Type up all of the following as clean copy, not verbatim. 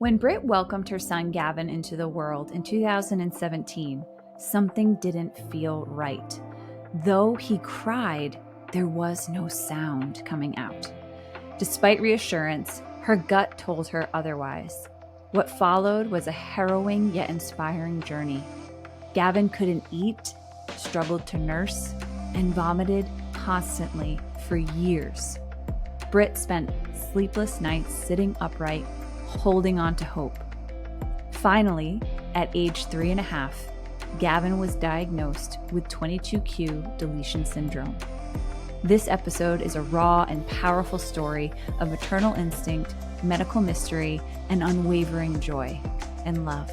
When Britt welcomed her son Gavin into the world in 2017, something didn't feel right. Though he cried, there was no sound coming out. Despite reassurance, her gut told her otherwise. What followed was a harrowing yet inspiring journey. Gavin couldn't eat, struggled to nurse, and vomited constantly for years. Britt spent sleepless nights sitting upright, holding on to hope. Finally, at age 3.5, Gavin was diagnosed with 22q deletion syndrome. This episode is a raw and powerful story of maternal instinct, medical mystery, and unwavering joy and love.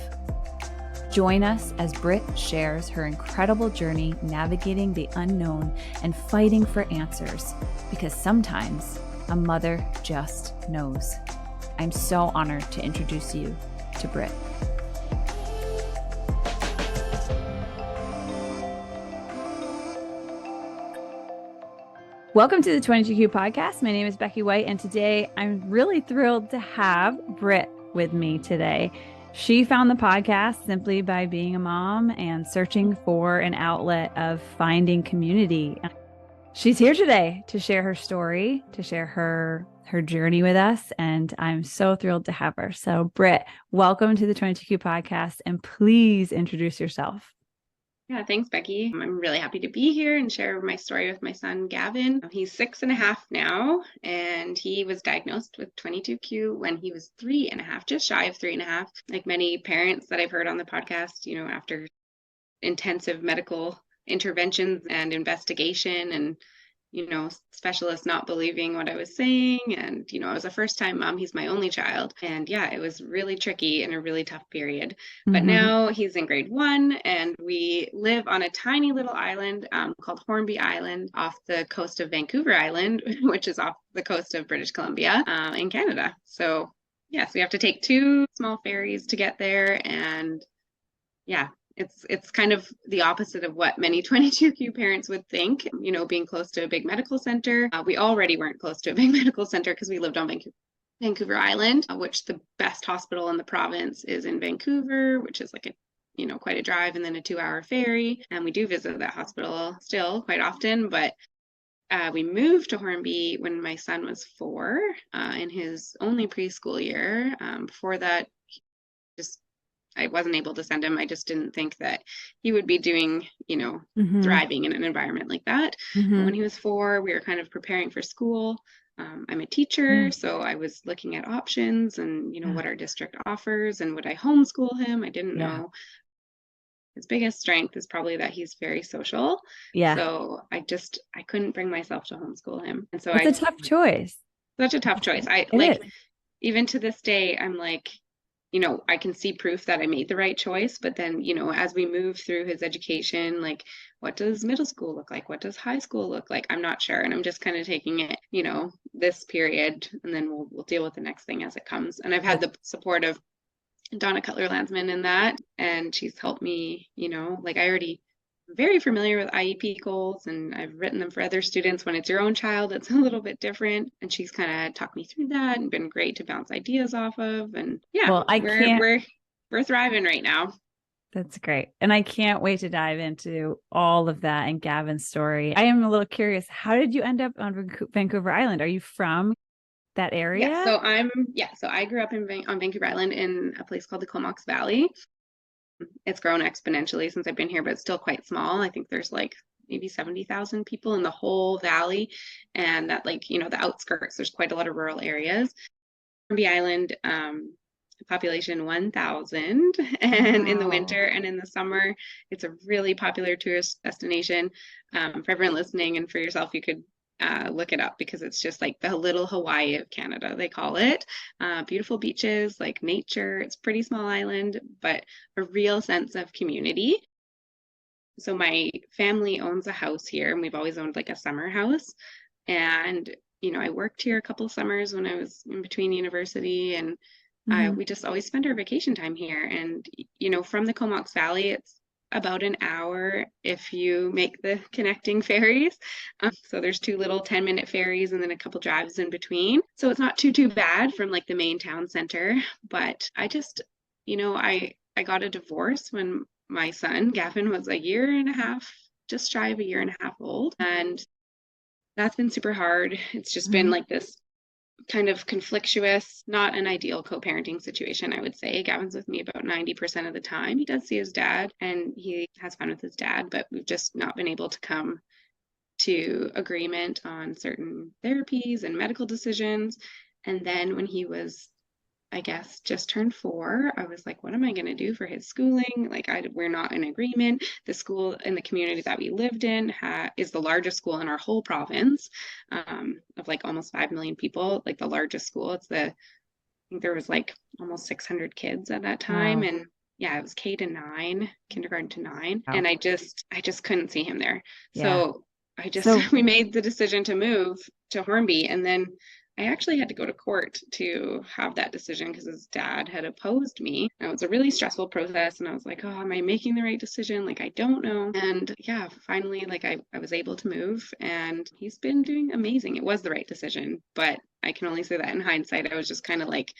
Join us as Britt shares her incredible journey navigating the unknown and fighting for answers, because sometimes a mother just knows. I'm so honored to introduce you to Britt. Welcome to the 22Q podcast. My name is Becky White, and today I'm really thrilled to have Britt with me today. She found the podcast simply by being a mom and searching for an outlet of finding community. She's here today to share her story, to share her journey with us, and I'm so thrilled to have her. So, Britt, welcome to the 22Q podcast, and please introduce yourself. Yeah, thanks, Becky. I'm really happy to be here and share my story with my son, Gavin. He's 6.5 now, and he was diagnosed with 22q when he was 3.5, just shy of 3.5. Like many parents that I've heard on the podcast, after intensive medical interventions and investigation and specialists not believing what I was saying. And, I was a first-time mom. He's my only child. And yeah, it was really tricky and a really tough period. But now he's in grade 1, and we live on a tiny little island called Hornby Island off the coast of Vancouver Island, which is off the coast of British Columbia in Canada. So yes, we have to take 2 small ferries to get there. And yeah, it's kind of the opposite of what many 22q parents would think, being close to a big medical center. We already weren't close to a big medical center because we lived on Vancouver Island, which the best hospital in the province is in Vancouver, which is like quite a drive, and then a 2-hour ferry. And we do visit that hospital still quite often, but we moved to Hornby when my son was 4, in his only preschool year. Before that, I wasn't able to send him. I just didn't think that he would be doing, thriving in an environment like that. But when he was 4, we were kind of preparing for school. I'm a teacher, so I was looking at options and, what our district offers, and would I homeschool him? I didn't know. His biggest strength is probably that he's very social. Yeah. So I couldn't bring myself to homeschool him. And so it's a tough choice. Such a tough choice. Even to this day, I'm like, I can see proof that I made the right choice, but then, as we move through his education, like, what does middle school look like? What does high school look like? I'm not sure. And I'm just kind of taking it, this period, and then we'll deal with the next thing as it comes. And I've had the support of Donna Cutler-Landsman in that, and she's helped me, I already very familiar with IEP goals, and I've written them for other students. When it's your own child, it's a little bit different. And she's kind of talked me through that and been great to bounce ideas off of. And yeah, well, we're thriving right now. That's great. And I can't wait to dive into all of that and Gavin's story. I am a little curious. How did you end up on Vancouver Island? Are you from that area? Yeah, so I grew up on Vancouver Island in a place called the Comox Valley. It's grown exponentially since I've been here, but it's still quite small. I think there's like maybe 70,000 people in the whole valley, and that the outskirts, there's quite a lot of rural areas. Hornby Island, population 1,000, and in the winter and in the summer, it's a really popular tourist destination. For everyone listening and for yourself, you could look it up, because it's just like the little Hawaii of Canada, they call it. Beautiful beaches, like nature. It's a pretty small island, but a real sense of community. So my family owns a house here, and we've always owned like a summer house. And, I worked here a couple of summers when I was in between university, and we just always spend our vacation time here. And, from the Comox Valley, it's about an hour if you make the connecting ferries. So there's two little 10-minute ferries and then a couple drives in between. So it's not too bad from like the main town center. But I just, I got a divorce when my son, Gavin, was a year and a half, just shy of a year and a half old. And that's been super hard. It's just been like this kind of conflictuous, not an ideal co-parenting situation, I would say. Gavin's with me about 90% of the time. He does see his dad and he has fun with his dad, but we've just not been able to come to agreement on certain therapies and medical decisions. And then when he was, I guess, just turned 4, I was like, what am I going to do for his schooling? Like, we're not in agreement. The school in the community that we lived in is the largest school in our whole province, of like almost 5 million people, like the largest school. I think there was like almost 600 kids at that time. Wow. And yeah, it was K-9, kindergarten to 9. Wow. And I just couldn't see him there. Yeah. So we made the decision to move to Hornby. And then I actually had to go to court to have that decision because his dad had opposed me. And it was a really stressful process. And I was like, oh, am I making the right decision? Like, I don't know. And yeah, finally, like I was able to move and he's been doing amazing. It was the right decision, but I can only say that in hindsight. I was just kind of like,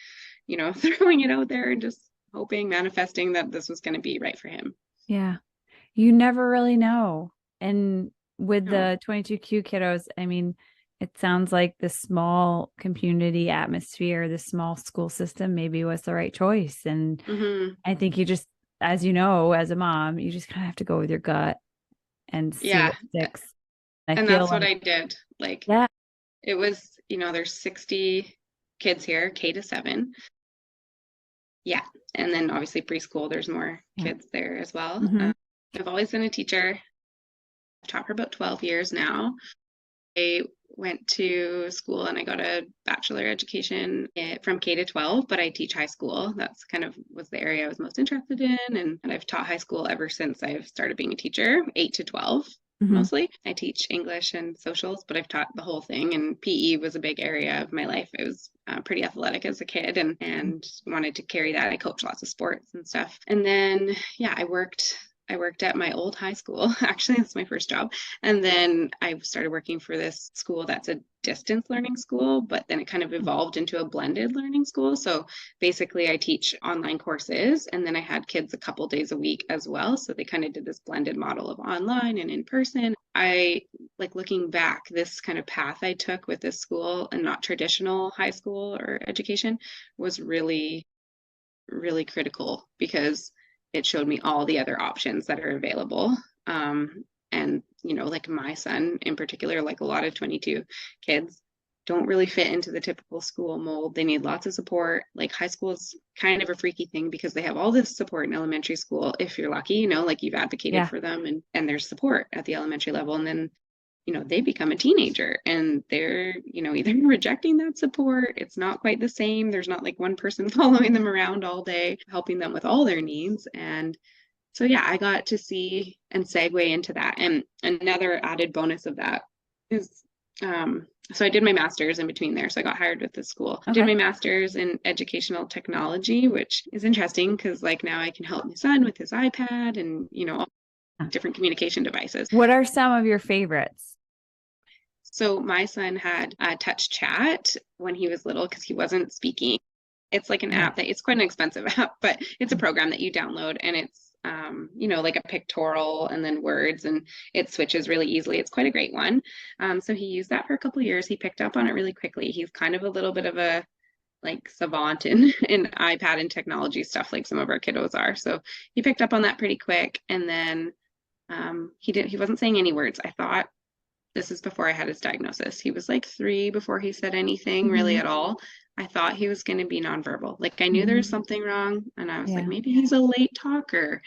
throwing it out there and just hoping, manifesting that this was going to be right for him. Yeah. You never really know. And with No. the 22Q kiddos, I mean, it sounds like the small community atmosphere, the small school system maybe was the right choice. And I think you just, as you know, as a mom, you just kind of have to go with your gut and see what sticks. And that's what I did. Like, yeah, it was, there's 60 kids here, K-7. Yeah. And then obviously preschool, there's more kids there as well. I've always been a teacher. I've taught for about 12 years now. I went to school and I got a bachelor education from K-12, but I teach high school. That's kind of was the area I was most interested in. And I've taught high school ever since I've started being a teacher, 8 to 12 mostly. I teach English and socials, but I've taught the whole thing. And PE was a big area of my life. I was pretty athletic as a kid and wanted to carry that. I coached lots of sports and stuff. And then, yeah, I worked at my old high school. Actually, that's my first job. And then I started working for this school that's a distance learning school, but then it kind of evolved into a blended learning school. So basically I teach online courses and then I had kids a couple days a week as well. So they kind of did this blended model of online and in person. I like looking back, this kind of path I took with this school and not traditional high school or education was really, really critical because it showed me all the other options that are available. And, like my son in particular, like a lot of 22 kids don't really fit into the typical school mold. They need lots of support. Like high school is kind of a freaky thing because they have all this support in elementary school. If you're lucky, like you've advocated for them and there's support at the elementary level. And then they become a teenager and they're, either rejecting that support. It's not quite the same. There's not like one person following them around all day, helping them with all their needs. And so, yeah, I got to see and segue into that. And another added bonus of that is, so I did my master's in between there. So I got hired with the school. I did my master's in educational technology, which is interesting because like now I can help my son with his iPad and, all different communication devices. What are some of your favorites? So my son had touch chat when he was little because he wasn't speaking. It's like an app that it's quite an expensive app, but it's a program that you download and it's, like a pictorial and then words and it switches really easily. It's quite a great one. So he used that for a couple of years. He picked up on it really quickly. He's kind of a little bit of a like savant in iPad and technology stuff like some of our kiddos are. So he picked up on that pretty quick. And then he wasn't saying any words. I thought this is before I had his diagnosis. He was like 3 before he said anything really at all. I thought he was going to be nonverbal. Like I knew there was something wrong and I was like, maybe he's a late talker.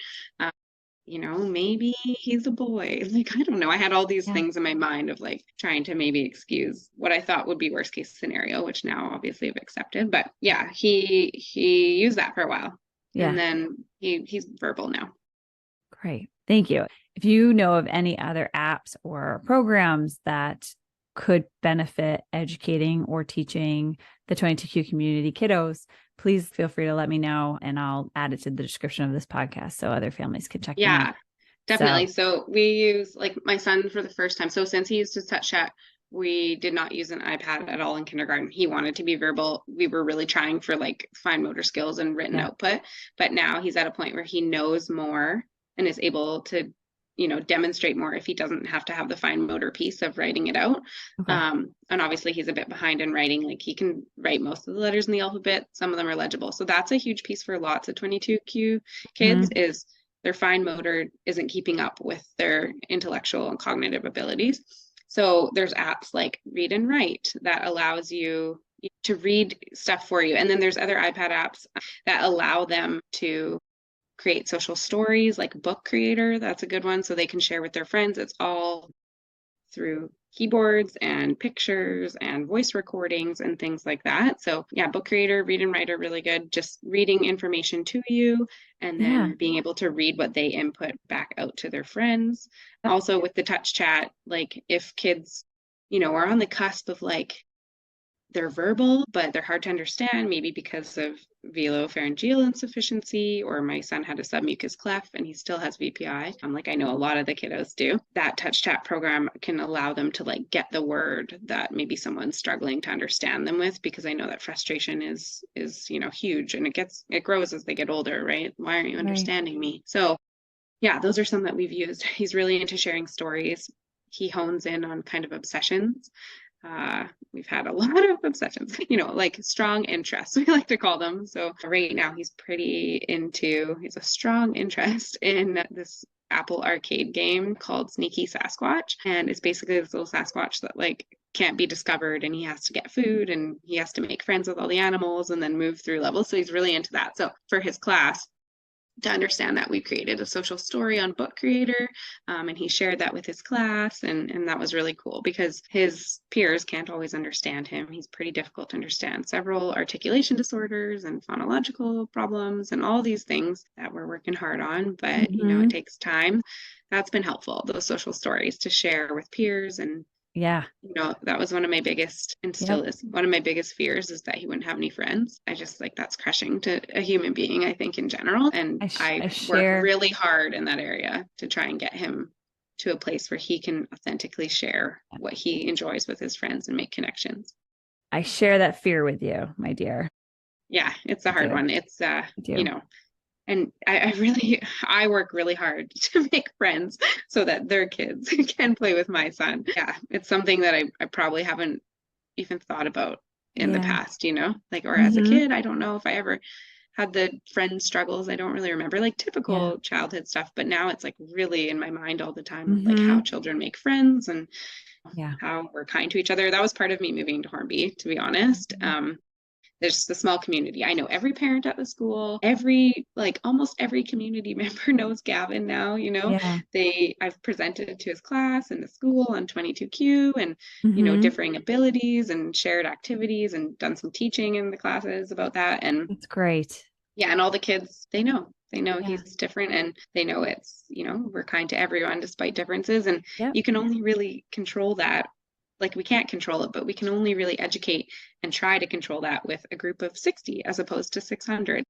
Maybe he's a boy. Like, I don't know. I had all these things in my mind of like trying to maybe excuse what I thought would be worst case scenario, which now obviously I've accepted. But yeah, he used that for a while. And then he's verbal now. Great. Thank you. If you know of any other apps or programs that could benefit educating or teaching the 22Q community kiddos, please feel free to let me know and I'll add it to the description of this podcast so other families can check them out. Definitely. So we use, like, my son for the first time. So since he used his touch chat, we did not use an iPad at all in kindergarten. He wanted to be verbal. We were really trying for like fine motor skills and written Yeah. output. But now he's at a point where he knows more and is able to, demonstrate more if he doesn't have to have the fine motor piece of writing it out. Okay. And obviously he's a bit behind in writing. Like, he can write most of the letters in the alphabet. Some of them are legible. So that's a huge piece for lots of 22Q kids, is their fine motor isn't keeping up with their intellectual and cognitive abilities. So there's apps like Read and Write that allows you to read stuff for you. And then there's other iPad apps that allow them to create social stories, like Book Creator. That's a good one. So they can share with their friends. It's all through keyboards and pictures and voice recordings and things like that. So yeah, Book Creator, Read and Write are really good. Just reading information to you and then being able to read what they input back out to their friends. Also with the touch chat, like if kids, are on the cusp of like, they're verbal, but they're hard to understand, maybe because of velopharyngeal insufficiency, or my son had a submucous cleft and he still has VPI. Like, I know a lot of the kiddos do. That touch chat program can allow them to like get the word that maybe someone's struggling to understand them with, because I know that frustration is huge, and it grows as they get older, right? Why aren't you understanding me? So yeah, those are some that we've used. He's really into sharing stories. He hones in on kind of obsessions. We've had a lot of obsessions, like strong interests, we like to call them. So right now he's a strong interest in this Apple arcade game called Sneaky Sasquatch. And it's basically this little Sasquatch that like can't be discovered, and he has to get food and he has to make friends with all the animals and then move through levels. So he's really into that. So for his class, to understand that, we created a social story on Book Creator, and he shared that with his class, and that was really cool because his peers can't always understand him. He's pretty difficult to understand. Several articulation disorders and phonological problems and all these things that we're working hard on, but it takes time. That's been helpful, those social stories to share with peers. And that was one of my biggest, and still is one of my biggest fears, is that he wouldn't have any friends. I just like, that's crushing to a human being, I think, in general. And I work really hard in that area to try and get him to a place where he can authentically share what he enjoys with his friends and make connections. I share that fear with you, my dear. Yeah, it's a hard one. It's, and I work really hard to make friends so that their kids can play with my son. Yeah, it's something that I probably haven't even thought about in the past, like, or as a kid, I don't know if I ever had the friend struggles. I don't really remember, like, typical childhood stuff, but now it's like really in my mind all the time, like how children make friends and how we're kind to each other. That was part of me moving to Hornby, to be honest. There's the small community. I know every parent at the school, almost every community member knows Gavin now, I've presented to his class and the school on 22Q and, differing abilities and shared activities, and done some teaching in the classes about that. And it's great. Yeah. And all the kids, they know he's different, and they know it's, we're kind to everyone despite differences. And you can only really control that. Like, we can't control it, but we can only really educate and try to control that with a group of 60 as opposed to 600.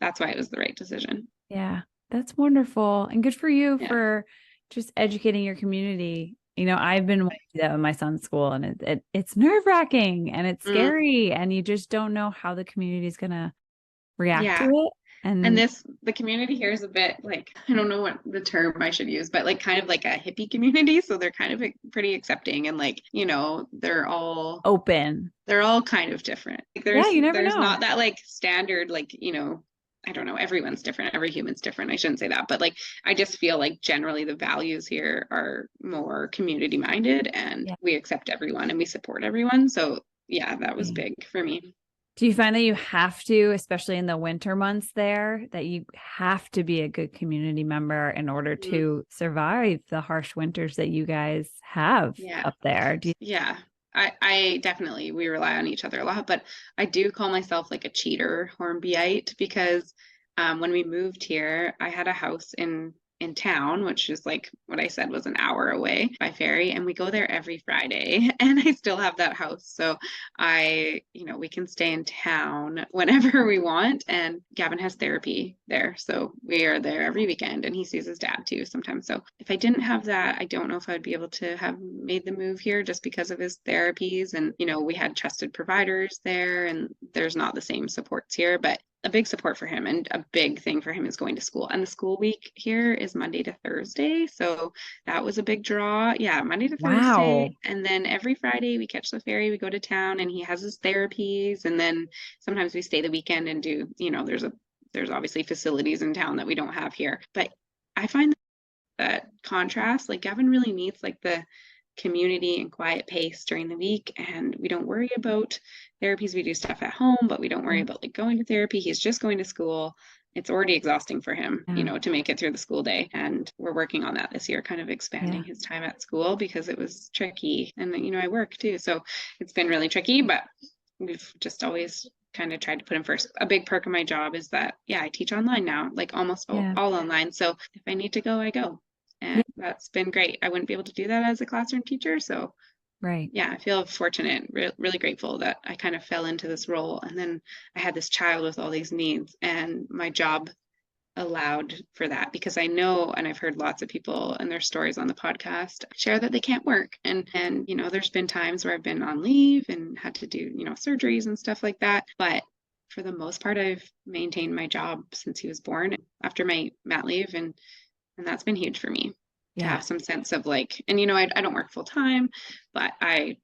That's why it was the right decision. Yeah, that's wonderful. And good for you for just educating your community. I've been wanting to do that with my son's school, and it's nerve-wracking and it's scary, and you just don't know how the community is going to react to it. And the community here is a bit like, I don't know what the term I should use, but like kind of like a hippie community. So they're kind of pretty accepting, and like, they're all open. They're all kind of different. Like, there's know. Not that like standard, like, I don't know, everyone's different. Every human's different. I shouldn't say that, but like, I just feel like generally the values here are more community minded, and we accept everyone and we support everyone. So yeah, that was big for me. Do you find that you have to, especially in the winter months there, that you have to be a good community member in order to survive the harsh winters that you guys have up there? I definitely, we rely on each other a lot, but I do call myself like a cheater Hornbyite, because when we moved here, I had a house in in town, which is like what I said was an hour away by ferry. And we go there every Friday. And I still have that house. So we can stay in town whenever we want. And Gavin has therapy there. So we are there every weekend and he sees his dad too sometimes. So if I didn't have that, I don't know if I'd be able to have made the move here just because of his therapies. And, we had trusted providers there and there's not the same supports here, but a big support for him and a big thing for him is going to school. And the school week here is Monday to Thursday. So that was a big draw. Yeah, Monday to Wow. Thursday. And then every Friday we catch the ferry, we go to town and he has his therapies. And then sometimes we stay the weekend and do, there's obviously facilities in town that we don't have here. But I find that contrast, like Gavin really needs like the community and quiet pace during the week, and we don't worry about therapies. We do stuff at home, but we don't worry about like going to therapy. He's just going to school. It's already exhausting for him, Yeah. to make it through the school day. And we're working on that this year, kind of expanding Yeah. his time at school because it was tricky. And I work too, so it's been really tricky, but we've just always kind of tried to put him first. A big perk of my job is that, yeah, I teach online now, like almost all Yeah. online. So if I need to go, I go. Yeah. And that's been great. I wouldn't be able to do that as a classroom teacher. So Right. yeah, I feel fortunate, really grateful that I kind of fell into this role. And then I had this child with all these needs, and my job allowed for that because I know, and I've heard lots of people and their stories on the podcast share that they can't work. And there's been times where I've been on leave and had to do, surgeries and stuff like that. But for the most part, I've maintained my job since he was born after my mat leave. And that's been huge for me to Yeah. have some sense of like, and I don't work full time, but I've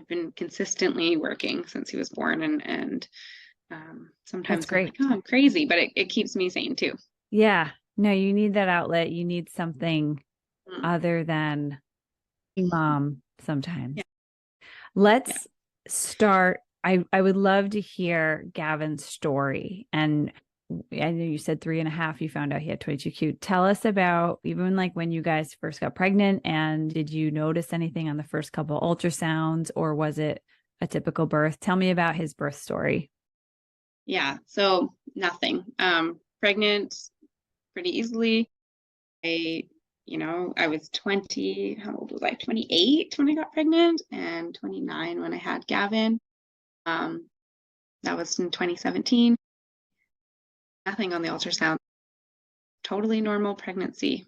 been consistently working since he was born, and That's sometimes I'm great. like, oh, I'm crazy, but it keeps me sane too. Yeah. No, you need that outlet. You need something Mm. other than mom sometimes. Yeah, yeah, Let's start. I would love to hear Gavin's story. And I know you said 3.5, you found out he had 22q. Tell us about even like when you guys first got pregnant, and did you notice anything on the first couple ultrasounds, or was it a typical birth? Tell me about his birth story. yeah. So nothing. Pregnant pretty easily. I was 20. How old was I? 28 when I got pregnant, and 29 when I had Gavin. Um, that was in 2017. Nothing on the ultrasound. Totally normal pregnancy.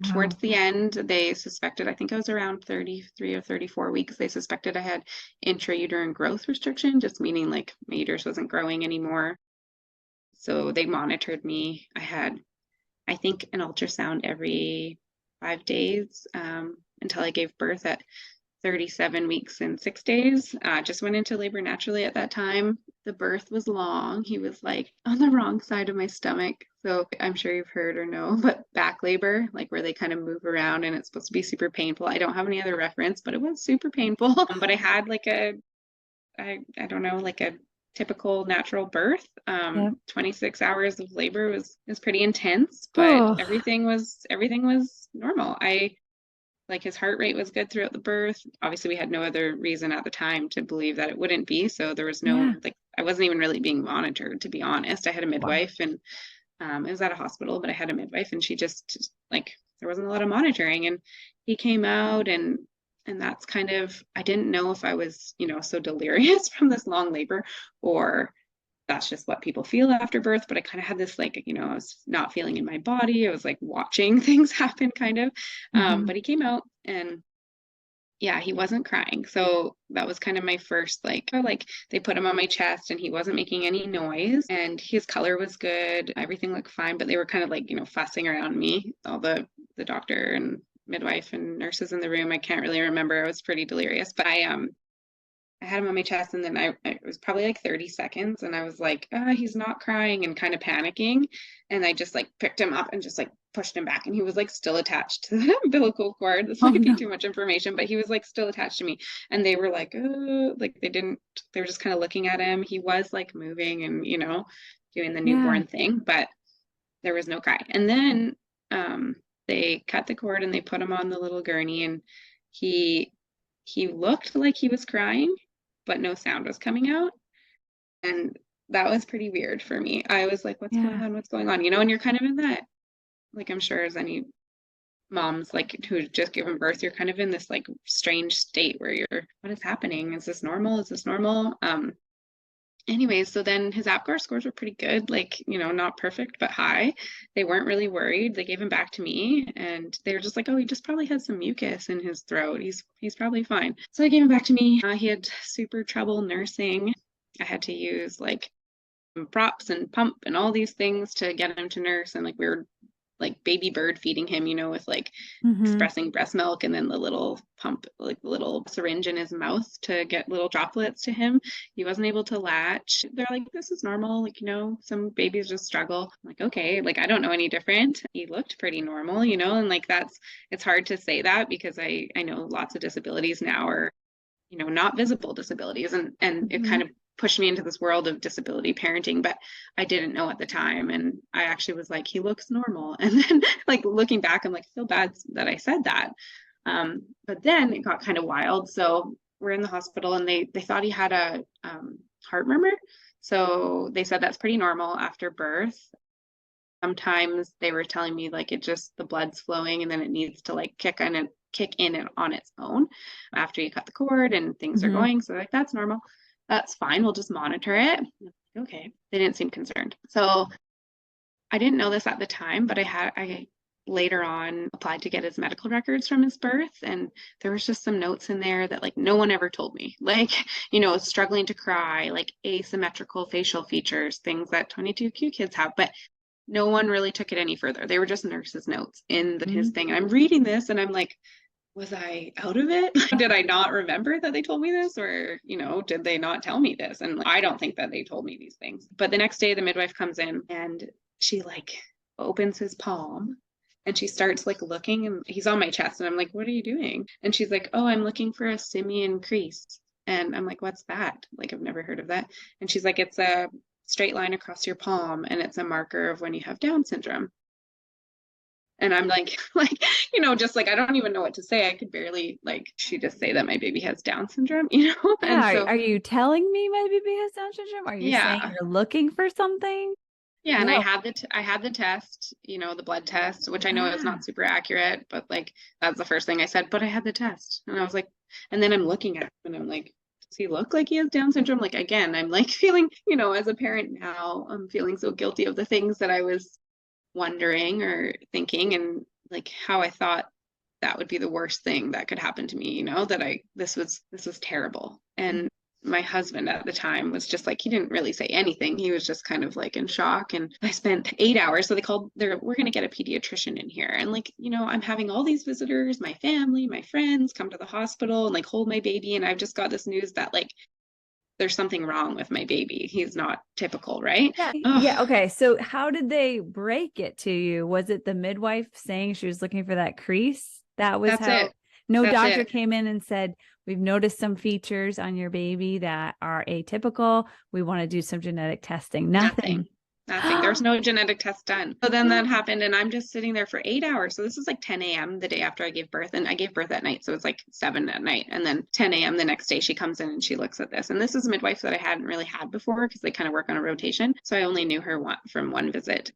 Wow. Towards the end, they suspected, I think I was around 33 or 34 weeks, they suspected I had intrauterine growth restriction, just meaning like my uterus wasn't growing anymore. So they monitored me. I had, I think, an ultrasound every 5 days until I gave birth at 37 weeks and 6 days. Just went into labor naturally at that time. The birth was long. He was like on the wrong side of my stomach. So I'm sure you've heard or know, but back labor, like where they kind of move around and it's supposed to be super painful. I don't have any other reference, but it was super painful. But I had like I don't know, like a typical natural birth. Yep. 26 hours of labor was pretty intense, but Oh, everything was normal. I like his heart rate was good throughout the birth. Obviously, we had no other reason at the time to believe that it wouldn't be. So there was no yeah. like I wasn't even really being monitored, to be honest. I had a Wow. midwife and it was at a hospital, but I had a midwife and she just like there wasn't a lot of monitoring. And he came out and that's kind of I didn't know if I was, so delirious from this long labor or that's just what people feel after birth. But I kind of had this like, I was not feeling in my body. I was like watching things happen kind of. Mhm. But he came out and yeah, he wasn't crying. So that was kind of my first like, oh, like they put him on my chest and he wasn't making any noise and his color was good. Everything looked fine, but they were kind of like, fussing around me, all the doctor and midwife and nurses in the room. I can't really remember. I was pretty delirious, but I had him on my chest and then it was probably like 30 seconds and I was like, he's not crying and kind of panicking. And I just like picked him up and just like pushed him back and he was like still attached to the umbilical cord. This Oh might be no. too much information, but he was like still attached to me. And they were like they were just kind of looking at him. He was like moving and, doing the Yeah. newborn thing, but there was no cry. And then they cut the cord and they put him on the little gurney and he he looked like he was crying, but no sound was coming out. And that was pretty weird for me. I was like, what's going Yeah. on? What's going on? And you're kind of in that like I'm sure as any moms like who just given birth, you're kind of in this like strange state where you're, what is happening? Is this normal? Is this normal? Anyways, so then his APGAR scores were pretty good, like, not perfect, but high. They weren't really worried. They gave him back to me and they were just like, oh, he just probably has some mucus in his throat. He's probably fine. So they gave him back to me. He had super trouble nursing. I had to use like props and pump and all these things to get him to nurse. And like we were like baby bird feeding him, with like expressing breast milk and then the little pump, like the little syringe in his mouth to get little droplets to him. He wasn't able to latch. They're like, this is normal. Like, some babies just struggle. I'm like, okay, like I don't know any different. He looked pretty normal, and like it's hard to say that because I know lots of disabilities now are, not visible disabilities and it kind of pushed me into this world of disability parenting, but I didn't know at the time. And I actually was like, he looks normal. And then like looking back, I'm like, I feel bad that I said that. But then it got kind of wild. So we're in the hospital and they thought he had a heart murmur. So they said that's pretty normal after birth. Sometimes they were telling me like the blood's flowing and then it needs to like kick in it on its own after you cut the cord and things are going. So like, that's normal. That's fine. We'll just monitor it. Okay. They didn't seem concerned. So I didn't know this at the time, but I later on applied to get his medical records from his birth. And there was just some notes in there that like no one ever told me, like, struggling to cry, like asymmetrical facial features, things that 22q kids have, but no one really took it any further. They were just nurse's notes in his thing. And I'm reading this and I'm like, was I out of it? Did I not remember that they told me this? Or, did they not tell me this? And I don't think that they told me these things. But the next day, the midwife comes in and she like opens his palm and she starts like looking and he's on my chest. And I'm like, what are you doing? And she's like, oh, I'm looking for a simian crease. And I'm like, what's that? Like, I've never heard of that. And she's like, it's a straight line across your palm and it's a marker of when you have Down syndrome. And I'm like, just like, I don't even know what to say. I could barely, like, she just say that my baby has Down syndrome, Yeah, And so, are you telling me my baby has Down syndrome? Are you saying you're looking for something? Yeah, and I had the test, the blood test, which I know is not super accurate, but like that's the first thing I said. But I had the test, and I was like, and then I'm looking at him, and I'm like, does he look like he has Down syndrome? Like again, I'm like feeling, as a parent now, I'm feeling so guilty of the things that I was wondering or thinking, and like how I thought that would be the worst thing that could happen to me. That this was terrible. And my husband at the time was just like, he didn't really say anything. He was just kind of like in shock. And I spent 8 hours. So we're going to get a pediatrician in here. And like, I'm having all these visitors, my family, my friends come to the hospital and like hold my baby. And I've just got this news that like, there's something wrong with my baby. He's not typical, right? Yeah. Okay. So how did they break it to you? Was it the midwife saying she was looking for that crease? That's how it. No doctor came in and said, we've noticed some features on your baby that are atypical. We want to do some genetic testing. Nothing. There's no genetic test done. So then that happened and I'm just sitting there for 8 hours. So this is like 10 a.m. the day after I gave birth, and I gave birth at night. So it's like 7 at night. And then 10 a.m. the next day she comes in and she looks at this. And this is a midwife that I hadn't really had before because they kind of work on a rotation. So I only knew her from one visit.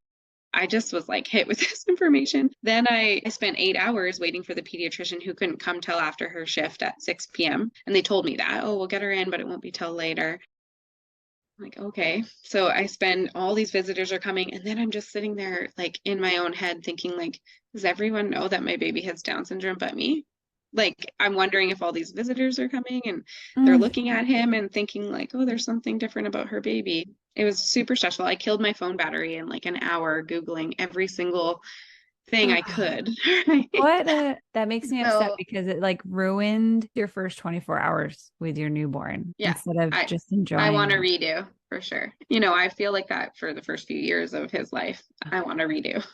I just was like hit with this information. Then I spent 8 hours waiting for the pediatrician who couldn't come till after her shift at 6 p.m. And they told me that, oh, we'll get her in, but it won't be till later. I'm like, okay. So I spend all these visitors are coming. And then I'm just sitting there like in my own head thinking like, does everyone know that my baby has Down syndrome but me? Like, I'm wondering if all these visitors are coming and they're looking at him and thinking like, oh, there's something different about her baby. It was super stressful. I killed my phone battery in like an hour, Googling every single thing I could. That makes me upset because it like ruined your first 24 hours with your newborn instead of just enjoying. I want to redo for sure. I feel like that for the first few years of his life. I want to redo.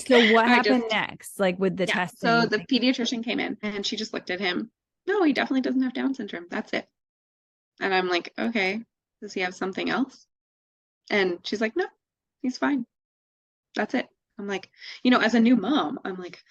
So what happened next? Like with the testing? So the pediatrician came in and she just looked at him. No, he definitely doesn't have Down syndrome. That's it. And I'm like, okay, does he have something else? And she's like, no, he's fine. That's it. I'm like, as a new mom, I'm like,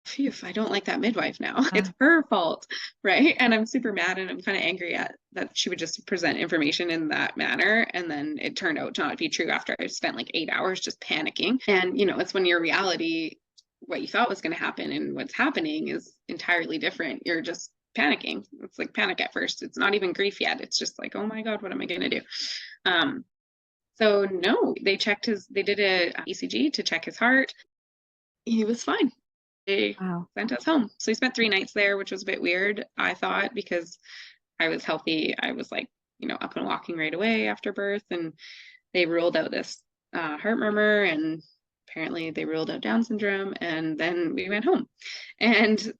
phew, I don't like that midwife now. It's her fault, right? And I'm super mad and I'm kind of angry at that she would just present information in that manner. And then it turned out to not be true after I spent like 8 hours just panicking. And, it's when your reality, what you thought was going to happen and what's happening is entirely different. You're just panicking. It's like panic at first. It's not even grief yet. It's just like, oh my God, what am I going to do? So no, they did a ECG to check his heart. He was fine. They Wow. sent us home. So we spent 3 nights there, which was a bit weird, I thought, because I was healthy. I was like, up and walking right away after birth. And they ruled out this heart murmur, and apparently they ruled out Down syndrome. And then we went home. And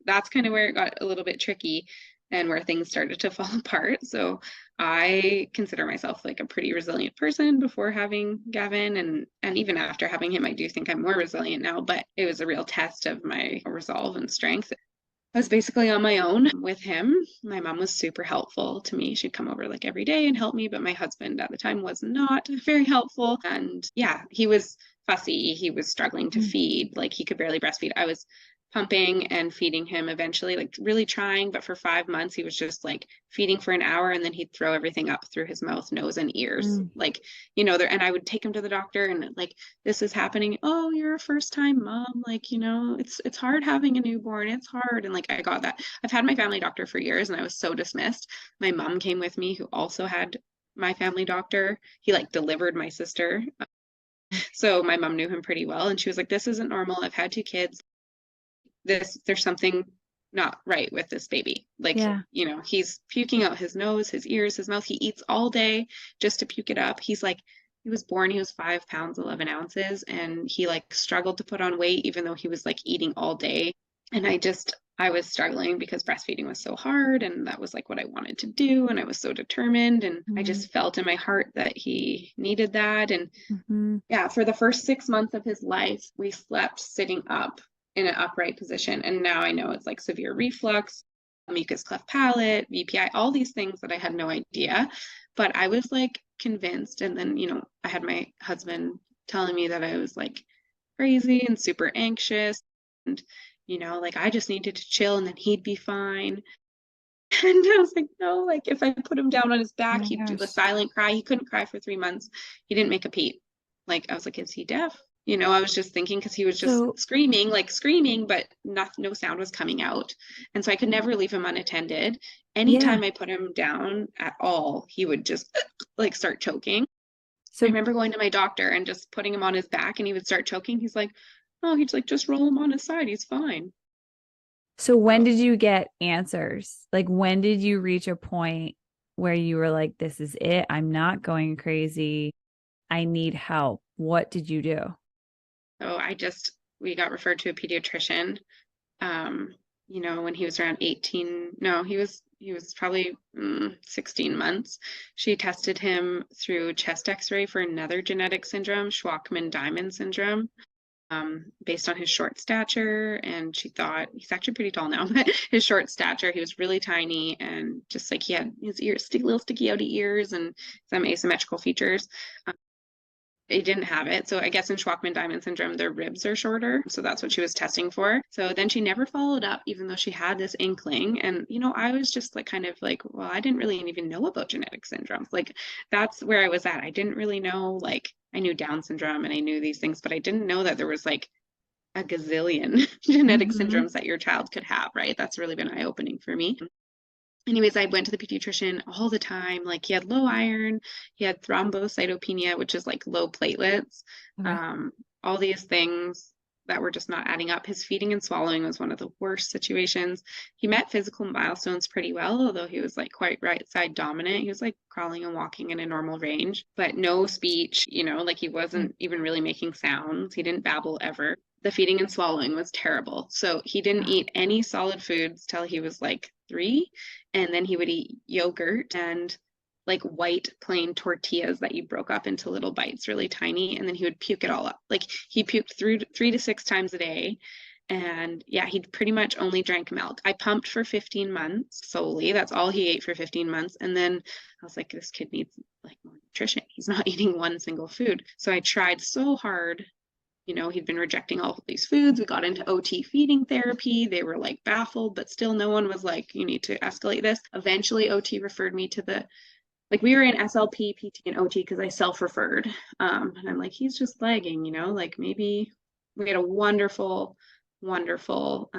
that's kind of where it got a little bit tricky and where things started to fall apart. So I consider myself like a pretty resilient person before having Gavin, and even after having him, I do think I'm more resilient now, but it was a real test of my resolve and strength. I was basically on my own with him. My mom was super helpful to me. She'd come over like every day and help me, but my husband at the time was not very helpful. And yeah, he was fussy. He was struggling to feed. Like he could barely breastfeed. I was pumping and feeding him eventually, like really trying, but for 5 months he was just like feeding for an hour and then he'd throw everything up through his mouth, nose, and ears. Like, there, and I would take him to the doctor and like, this is happening. Oh, you're a first time mom. Like, it's hard having a newborn. It's hard. And like, I got that. I've had my family doctor for years and I was so dismissed. My mom came with me, who also had my family doctor. He like delivered my sister. So my mom knew him pretty well. And she was like, this isn't normal. I've had 2 kids. There's something not right with this baby. Like, Yeah. He's puking out his nose, his ears, his mouth. He eats all day just to puke it up. He's like, he was born, he was 5 pounds, 11 ounces, and he like struggled to put on weight, even though he was like eating all day. And I was struggling because breastfeeding was so hard. And that was like what I wanted to do. And I was so determined. And I just felt in my heart that he needed that. And yeah, for the first 6 months of his life, we slept sitting up in an upright position. And now I know it's like severe reflux, mucus cleft palate, VPI, all these things that I had no idea. But I was like convinced. And then, I had my husband telling me that I was like crazy and super anxious. And, like I just needed to chill and then he'd be fine. And I was like, no, like if I put him down on his back, he'd do the silent cry. He couldn't cry for 3 months. He didn't make a peep. Like I was like, is he deaf? I was just thinking because he was just screaming, but no sound was coming out. And so I could never leave him unattended. Anytime I put him down at all, he would just like start choking. So I remember going to my doctor and just putting him on his back and he would start choking. He's like, oh, he's like, just roll him on his side. He's fine. So when did you get answers? Like when did you reach a point where you were like, this is it? I'm not going crazy. I need help. What did you do? So we got referred to a pediatrician, when he was around 18. No, he was probably 16 months. She tested him through chest x-ray for another genetic syndrome, Shwachman-Diamond syndrome, based on his short stature. And she thought, he's actually pretty tall now, but his short stature, he was really tiny and just like he had his ears, little sticky outy ears and some asymmetrical features. He didn't have it. So I guess in Shwachman-Diamond syndrome, their ribs are shorter. So that's what she was testing for. So then she never followed up, even though she had this inkling. And, I was just like, kind of like, well, I didn't really even know about genetic syndromes. Like that's where I was at. I didn't really know, like I knew Down syndrome and I knew these things, but I didn't know that there was like a gazillion genetic syndromes that your child could have, right? That's really been eye-opening for me. Anyways, I went to the pediatrician all the time. Like he had low iron, he had thrombocytopenia, which is like low platelets, all these things that were just not adding up. His feeding and swallowing was one of the worst situations. He met physical milestones pretty well, although he was like quite right side dominant. He was like crawling and walking in a normal range, but no speech, like he wasn't even really making sounds. He didn't babble ever. The feeding and swallowing was terrible. So he didn't eat any solid foods till he was like 3. And then he would eat yogurt and like white plain tortillas that you broke up into little bites, really tiny. And then he would puke it all up. Like he puked 3 to 6 times a day. And yeah, he pretty much only drank milk. I pumped for 15 months solely. That's all he ate for 15 months. And then I was like, this kid needs like more nutrition. He's not eating one single food. So I tried so hard he'd been rejecting all of these foods. We got into OT feeding therapy. They were like baffled, but still no one was like, you need to escalate this. Eventually, OT referred me to we were in SLP, PT, and OT because I self-referred. And I'm like, he's just lagging, like maybe we had a wonderful, wonderful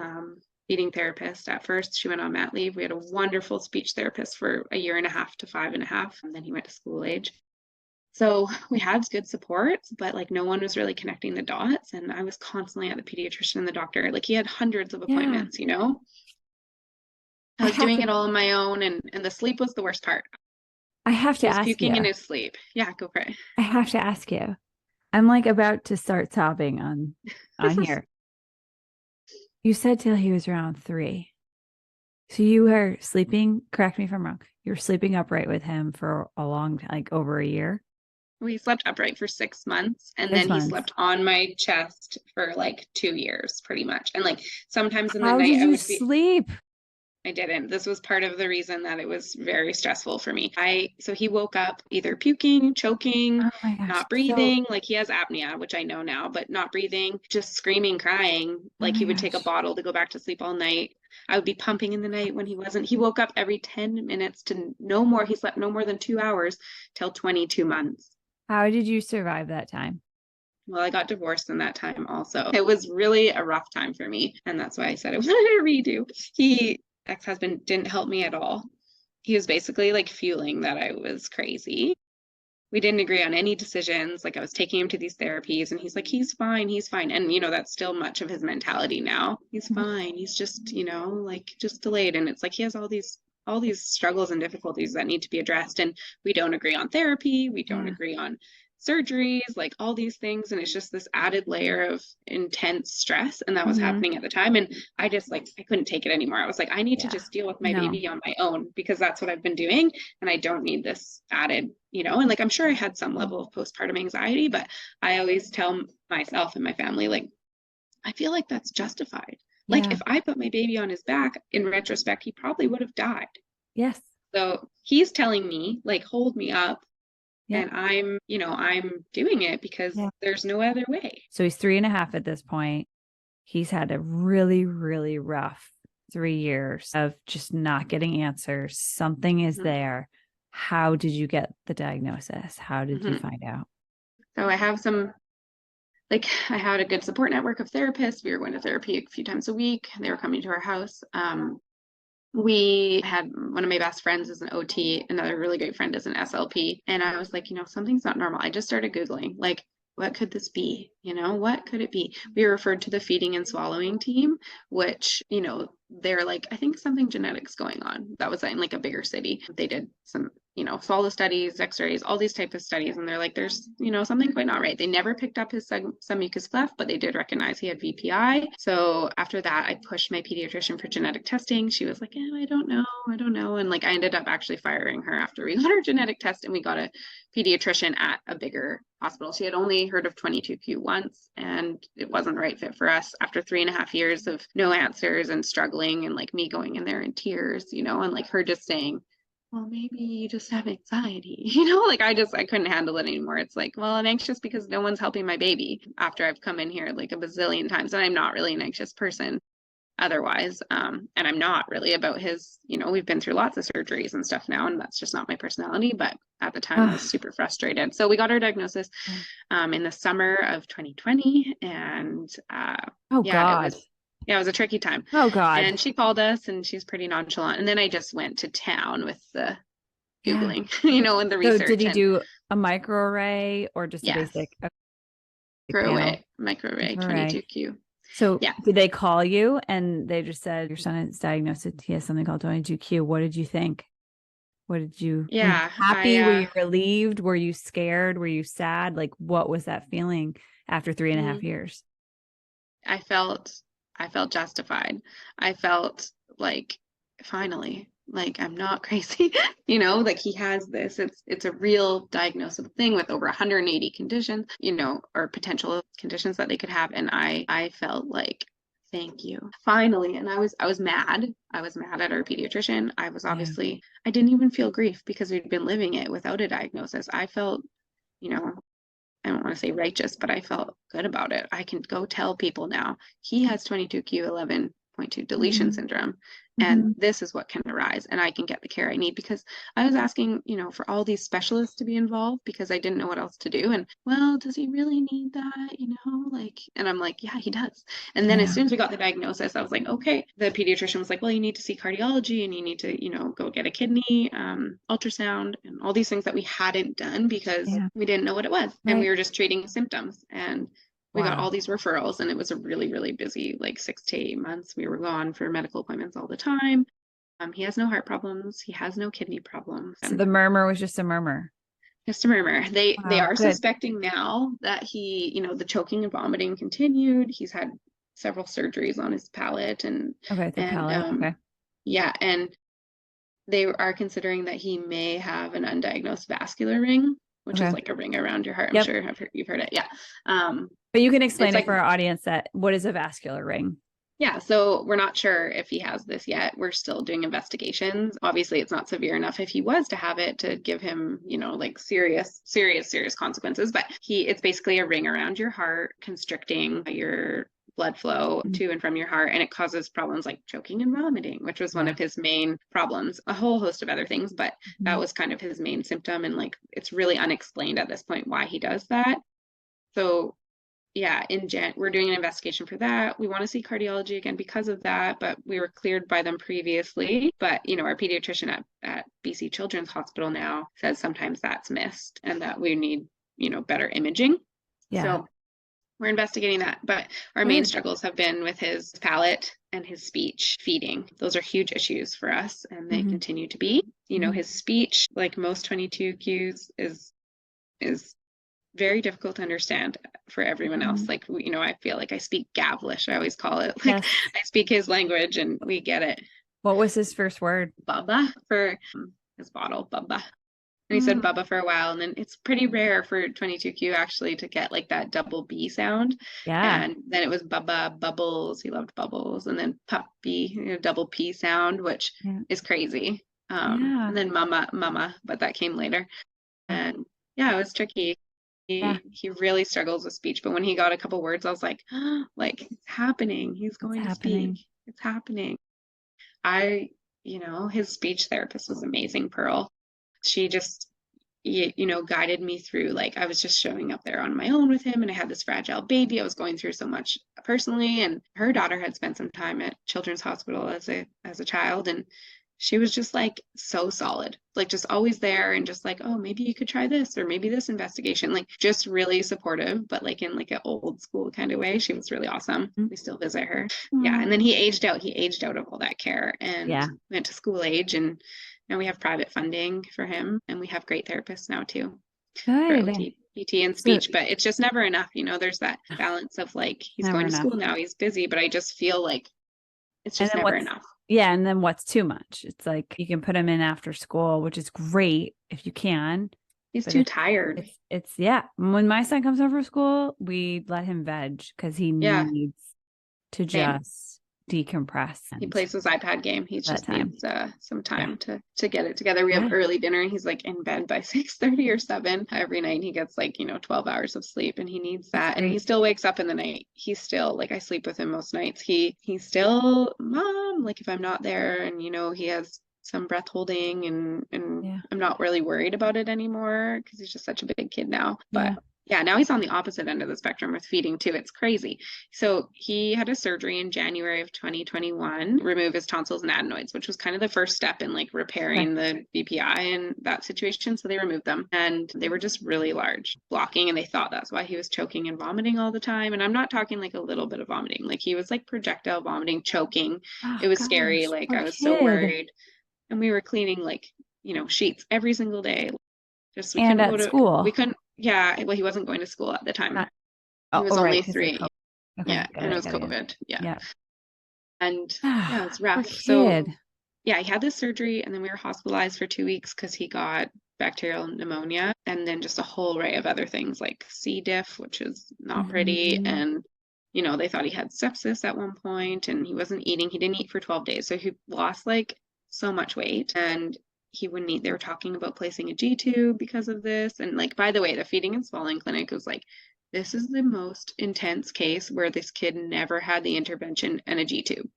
feeding therapist at first. She went on mat leave. We had a wonderful speech therapist for a year and a half to 5.5, and then he went to school age. So we had good support, but like no one was really connecting the dots. And I was constantly at the pediatrician and the doctor. Like he had hundreds of appointments, I I was have doing to it all on my own, and the sleep was the worst part. I have to He was ask you. puking in his sleep. Yeah, go for it. I have to ask you. I'm like about to start sobbing on here. You said till he was around 3. So you were sleeping, correct me if I'm wrong. You were sleeping upright with him for a long time, like over a year. We slept upright for 6 months, and 6 then he months. slept on my chest for like 2 years, pretty much. And like sometimes in the How night did I you would be. sleep? I didn't. This was part of the reason that it was very stressful for me. So he woke up either puking, choking, Oh my gosh. not breathing, like he has apnea, which I know now, but not breathing, just screaming, crying. Oh Like my he would take a gosh. bottle to go back to sleep all night. I would be pumping in the night when he wasn't. He woke up every 10 minutes to no more. He slept no more than 2 hours till 22 months. How did you survive that time? Well, I got divorced in that time also. It was really a rough time for me. And that's why I said I wanted to redo. Ex-husband, didn't help me at all. He was basically like fueling that I was crazy. We didn't agree on any decisions. Like I was taking him to these therapies and he's like, he's fine, he's fine. And that's still much of his mentality now. He's fine. He's just, like just delayed. And it's like he has all these struggles and difficulties that need to be addressed. And we don't agree on therapy. We don't agree on surgeries, like all these things. And it's just this added layer of intense stress. And that was happening at the time. And I just I couldn't take it anymore. I was like, I need to just deal with my baby on my own because that's what I've been doing. And I don't need this added, and like, I'm sure I had some level of postpartum anxiety, but I always tell myself and my family, like, I feel like that's justified. Like if I put my baby on his back, in retrospect, he probably would have died. Yes. So he's telling me, like, hold me up. Yeah. And I'm doing it because there's no other way. So he's 3.5 at this point. He's had a really, really rough 3 years of just not getting answers. Something is there. How did you get the diagnosis? How did you find out? So I have I had a good support network of therapists. We were going to therapy a few times a week. They were coming to our house. We had one of my best friends is an OT, another really great friend is an SLP. And I was like, something's not normal. I just started Googling, like, what could this be? What could it be? We were referred to the feeding and swallowing team, which, they're like, I think something genetics going on. That was in like a bigger city. They did some, swallow studies, x-rays, all these types of studies. And they're like, there's, something quite not right. They never picked up his submucous cleft, but they did recognize he had VPI. So after that, I pushed my pediatrician for genetic testing. She was like, I don't know. And like, I ended up actually firing her after we got our genetic test and we got a pediatrician at a bigger hospital. She had only heard of 22q once and it wasn't the right fit for us after 3.5 years of no answers and struggling and like me going in there in tears, and like her just saying, well, maybe you just have anxiety, like I couldn't handle it anymore. It's like, well, I'm anxious because no one's helping my baby after I've come in here like a bazillion times and I'm not really an anxious person otherwise. And I'm not really about his, we've been through lots of surgeries and stuff now, and that's just not my personality. But at the time I was super frustrated. So we got our diagnosis in the summer of 2020. And it was a tricky time. Oh God. And she called us and she's pretty nonchalant. And then I just went to town with the Googling, and the research. So did he do a microarray or just a basic microarray 22q? So did they call you and they just said your son is diagnosed with he has something called 22q? What did you think? Were you happy? Were you relieved? Were you scared? Were you sad? Like, what was that feeling after 3.5 years? I felt justified. I felt like finally, like I'm not crazy, like he has this, it's a real diagnosable thing with over 180 conditions, or potential conditions that they could have. And I felt like, thank you, finally. And I was mad. I was mad at our pediatrician. I was obviously, I didn't even feel grief because we'd been living it without a diagnosis. I felt, I don't want to say righteous, but I felt good about it. I can go tell people now he has 22q11.2 deletion Mhm. syndrome, and Mhm. this is what can arise, and I can get the care I need, because I was asking, for all these specialists to be involved because I didn't know what else to do. And, well, does he really need that? And I'm like, yeah, he does. And then as Yeah. soon as we got the diagnosis, I was like, okay. The pediatrician was like, well, you need to see cardiology, and you need to, go get a kidney ultrasound, and all these things that we hadn't done because Yeah. we didn't know what it was. And we Right. were just treating symptoms. And we got all Wow. these referrals, and it was a really, really busy, like 6 to 8 months. We were gone for medical appointments all the time. He has no heart problems. He has no kidney problems. So And the murmur was just a murmur. just a murmur. They Wow. are Good. suspecting now that he, the choking and vomiting continued. He's had several surgeries on his palate, and Okay. The and palate. Okay. yeah, and they are considering that he may have an undiagnosed vascular ring, which is Okay. like a ring around your heart. I'm Yep. sure you've heard it. Yeah. Um, But you can explain it's it like, for our audience that what is a vascular ring? yeah, so we're not sure if he has this yet. We're still doing investigations. Obviously, it's not severe enough if he was to have it to give him, like serious, serious, serious consequences. But it's basically a ring around your heart, constricting your blood flow Mhm. to and from your heart, and it causes problems like choking and vomiting, which was one Yeah. of his main problems. A whole host of other things, but that Mhm. was kind of his main symptom. And like, it's really unexplained at this point why he does that. So yeah, we're doing an investigation for that. We want to see cardiology again because of that, but we were cleared by them previously. But our pediatrician at BC Children's Hospital now says sometimes that's missed and that we need, better imaging. Yeah. So we're investigating that. But our main Good. struggles have been with his palate and his speech, feeding. Those are huge issues for us, and they Mhm. continue to be. Mhm. His speech, like most 22 Qs, is very difficult to understand for everyone else. Mhm. Like, I feel like I speak Gavlish, I always call it. Like, Yes. I speak his language and we get it. What was his first word? Bubba for his bottle, Bubba. And he said Mm. Bubba for a while. And then it's pretty rare for 22Q actually to get like that double B sound. Yeah. And then it was Bubba, Bubbles. He loved Bubbles. And then Puppy, double P sound, which Yeah. is crazy. Yeah. And then Mama, but that came later. Yeah. And yeah, it was tricky. Yeah. He really struggles with speech, but when he got a couple words, I was like, like, it's happening. He's It's going to speak. happening. It's happening. I, his speech therapist was amazing, Pearl. She just, guided me through, like, I was just showing up there on my own with him, and I had this fragile baby. I was going through so much personally, and her daughter had spent some time at Children's Hospital as a child, and she was just like so solid, like just always there, and just like, oh, maybe you could try this, or maybe this investigation, like just really supportive, but like in like an old school kind of way. She was really awesome. We still visit her. Yeah. And Mm. then he aged out of all that care and Yeah. went to school age, and now we have private funding for him, and we have great therapists now too for Good. OT, PT, and So speech. But it's just never enough. There's that balance of like, he's never going to enough. school now, he's busy, but I just feel like it's And just then never what's enough. yeah, and then what's too much? It's like you can put him in after school, which is great if you can. He's But too tired. it's yeah. When my son comes home from school, we let him veg because he Yeah, needs to same. just decompress He and plays his iPad game. He that just time. needs some Yeah. time to get it together. We have Yeah. early dinner, and he's like in bed by 6:30 or 7 every night. He gets like 12 hours of sleep, and he needs That's that. And he great. still wakes up in the night. He's still like, I sleep with him most nights. He's still mom. Like if I'm not there, and he has some breath holding, and Yeah. I'm not really worried about it anymore because he's just such a big kid now. Yeah. But yeah, now he's on the opposite end of the spectrum with feeding too. It's crazy. So he had a surgery in January of 2021, remove his tonsils and adenoids, which was kind of the first step in like Okay. repairing the BPI in that situation. So they removed them, and they were just really large, blocking, and they thought that's why he was choking and vomiting all the time. And I'm not talking like a little bit of vomiting, like he was like projectile vomiting, choking. Oh It was scary. gosh, Like poor I was so kid. worried. And we were cleaning like, sheets every single day. Just And at we school. couldn't, yeah, well, he wasn't going to school at the time. Not He oh, was oh right, only because of 3. COVID. Okay, Yeah, and it was got it. COVID. Yeah. Yeah. And yeah, it's Poor rough. So kid. yeah, he had this surgery, and then we were hospitalized for 2 weeks because he got bacterial pneumonia, and then just a whole array of other things like C. diff, which is not pretty. Mhm. And, they thought he had sepsis at one point, and he wasn't eating. He didn't eat for 12 days. So he lost like so much weight. And he wouldn't eat. They were talking about placing a G tube because of this. And like, by the way, the feeding and swallowing clinic was like, this is the most intense case where this kid never had the intervention and a G tube.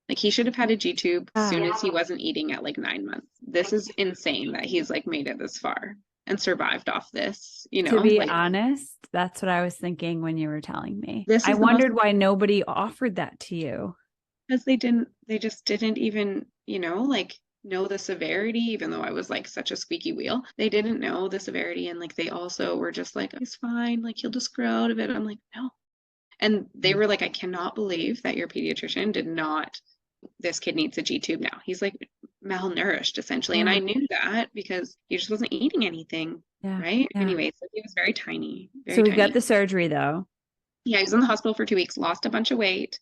Like he should have had a G tube as soon as he wasn't eating at like 9 months. This is insane that he's like made it this far and survived off this, you know. To be like, honest, that's what I was thinking when you were telling me. This is I the wondered most- why nobody offered that to you. because they just didn't even, you know, like know the severity, even though I was like such a squeaky wheel. They didn't know the severity, and like they also were just like, he's fine, like he'll just grow out of it. I'm like, no. And they were like, I cannot believe that your pediatrician did not, this kid needs a G tube now. He's like malnourished essentially. And I knew that because he just wasn't eating anything. Yeah. Right. Yeah. Anyway, so he was very tiny. So we got the surgery though. Yeah, he was in the hospital for 2 weeks, lost a bunch of weight.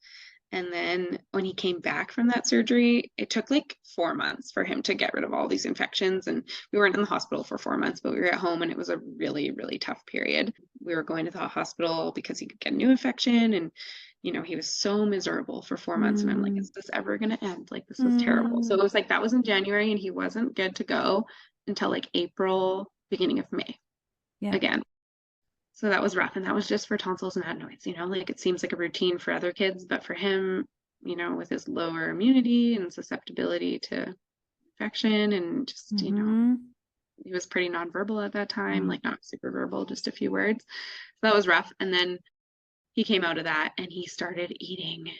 And then when he came back from that surgery, it took like 4 months for him to get rid of all these infections. And we weren't in the hospital for 4 months, but we were at home, and it was a really, really tough period. We were going to the hospital because he could get a new infection. And, you know, he was so miserable for 4 months. And I'm like, is this ever going to end? Like, this was terrible. So it was like, that was in January, and he wasn't good to go until like April, beginning of May again. So that was rough. And that was just for tonsils and adenoids, you know, like it seems like a routine for other kids, but for him, you know, with his lower immunity and susceptibility to infection and just, you know, he was pretty nonverbal at that time, like not super verbal, just a few words. So that was rough. And then he came out of that and he started eating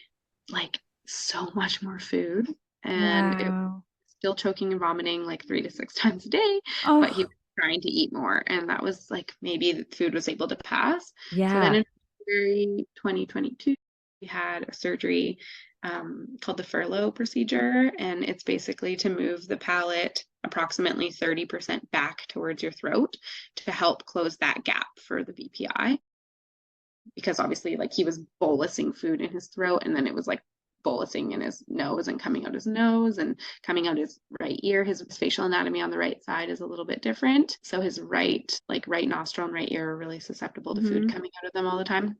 like so much more food, and it was still choking and vomiting like 3 to 6 times a day, but he trying to eat more, and that was like maybe the food was able to pass. So then in February 2022 we had a surgery called the furlough procedure, and it's basically to move the palate approximately 30% back towards your throat to help close that gap for the BPI, because obviously like he was bolusing food in his throat, and then it was like bolusing in his nose and coming out his nose and coming out his right ear. His facial anatomy on the right side is a little bit different. So his right nostril and right ear are really susceptible to food coming out of them all the time.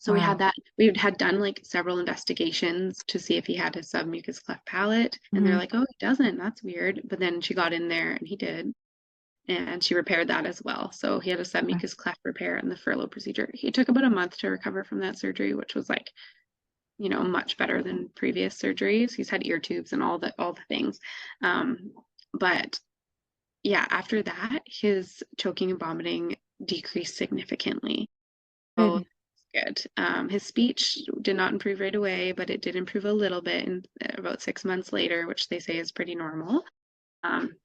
So we had that. We had done like several investigations to see if he had a submucous cleft palate. And they're like, oh, he doesn't. That's weird. But then she got in there and he did. And she repaired that as well. So he had a submucous cleft repair in the furlough procedure. He took about a month to recover from that surgery, which was like, you know, much better than previous surgeries. He's had ear tubes and all the things. But yeah, after that, his choking and vomiting decreased significantly. So good. His speech did not improve right away, but it did improve a little bit in about 6 months later, which they say is pretty normal.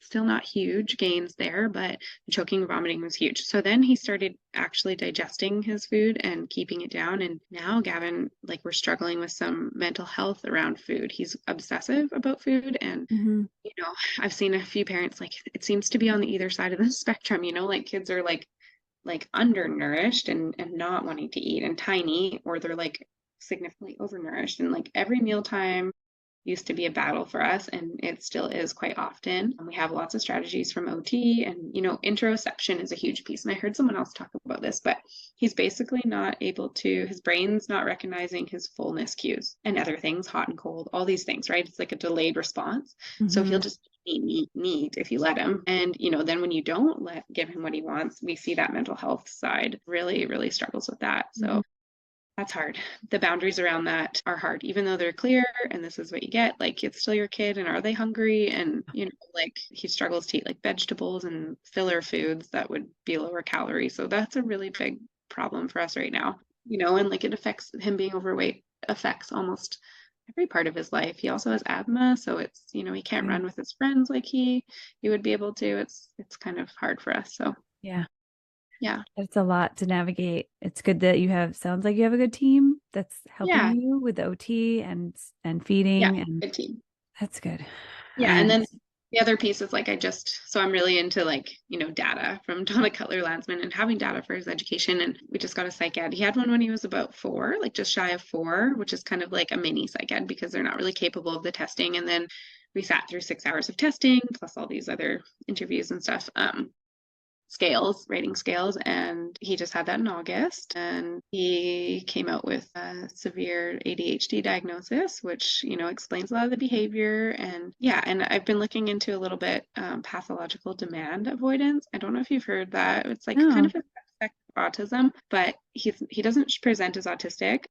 Still not huge gains there, but the choking and vomiting was huge. So then he started actually digesting his food and keeping it down. And now Gavin, like we're struggling with some mental health around food. He's obsessive about food. And, you know, I've seen a few parents, like it seems to be on the either side of the spectrum, you know, like kids are like undernourished and not wanting to eat and tiny, or they're like significantly overnourished. And like every mealtime used to be a battle for us, and it still is quite often. We have lots of strategies from OT, and you know, interoception is a huge piece. And I heard someone else talk about this, but he's basically not able to, his brain's not recognizing his fullness cues and other things, hot and cold, all these things, right? It's like a delayed response. So he'll just need if you let him. And you know, then when you don't give him what he wants, we see that mental health side really, really struggles with that. So that's hard. The boundaries around that are hard, even though they're clear and this is what you get. Like, it's still your kid, and are they hungry? And, you know, like he struggles to eat like vegetables and filler foods that would be lower calorie. So that's a really big problem for us right now, you know, and like it affects him being overweight, affects almost every part of his life. He also has asthma. So it's, you know, he can't run with his friends like he would be able to. It's kind of hard for us. So yeah. It's a lot to navigate. It's good that sounds like you have a good team that's helping you with OT and feeding. Yeah, and good team. That's good. Yeah. And then the other piece is like, so I'm really into like, you know, data from Donna Cutler-Landsman and having data for his education. And we just got a psych ed. He had one when he was about 4, like just shy of 4, which is kind of like a mini psych ed because they're not really capable of the testing. And then we sat through 6 hours of testing plus all these other interviews and stuff. scales, rating scales, and he just had that in August, and he came out with a severe ADHD diagnosis, which, you know, explains a lot of the behavior. And yeah, and I've been looking into a little bit pathological demand avoidance. I don't know if you've heard that. It's like kind No. of a aspect of autism, but he doesn't present as autistic,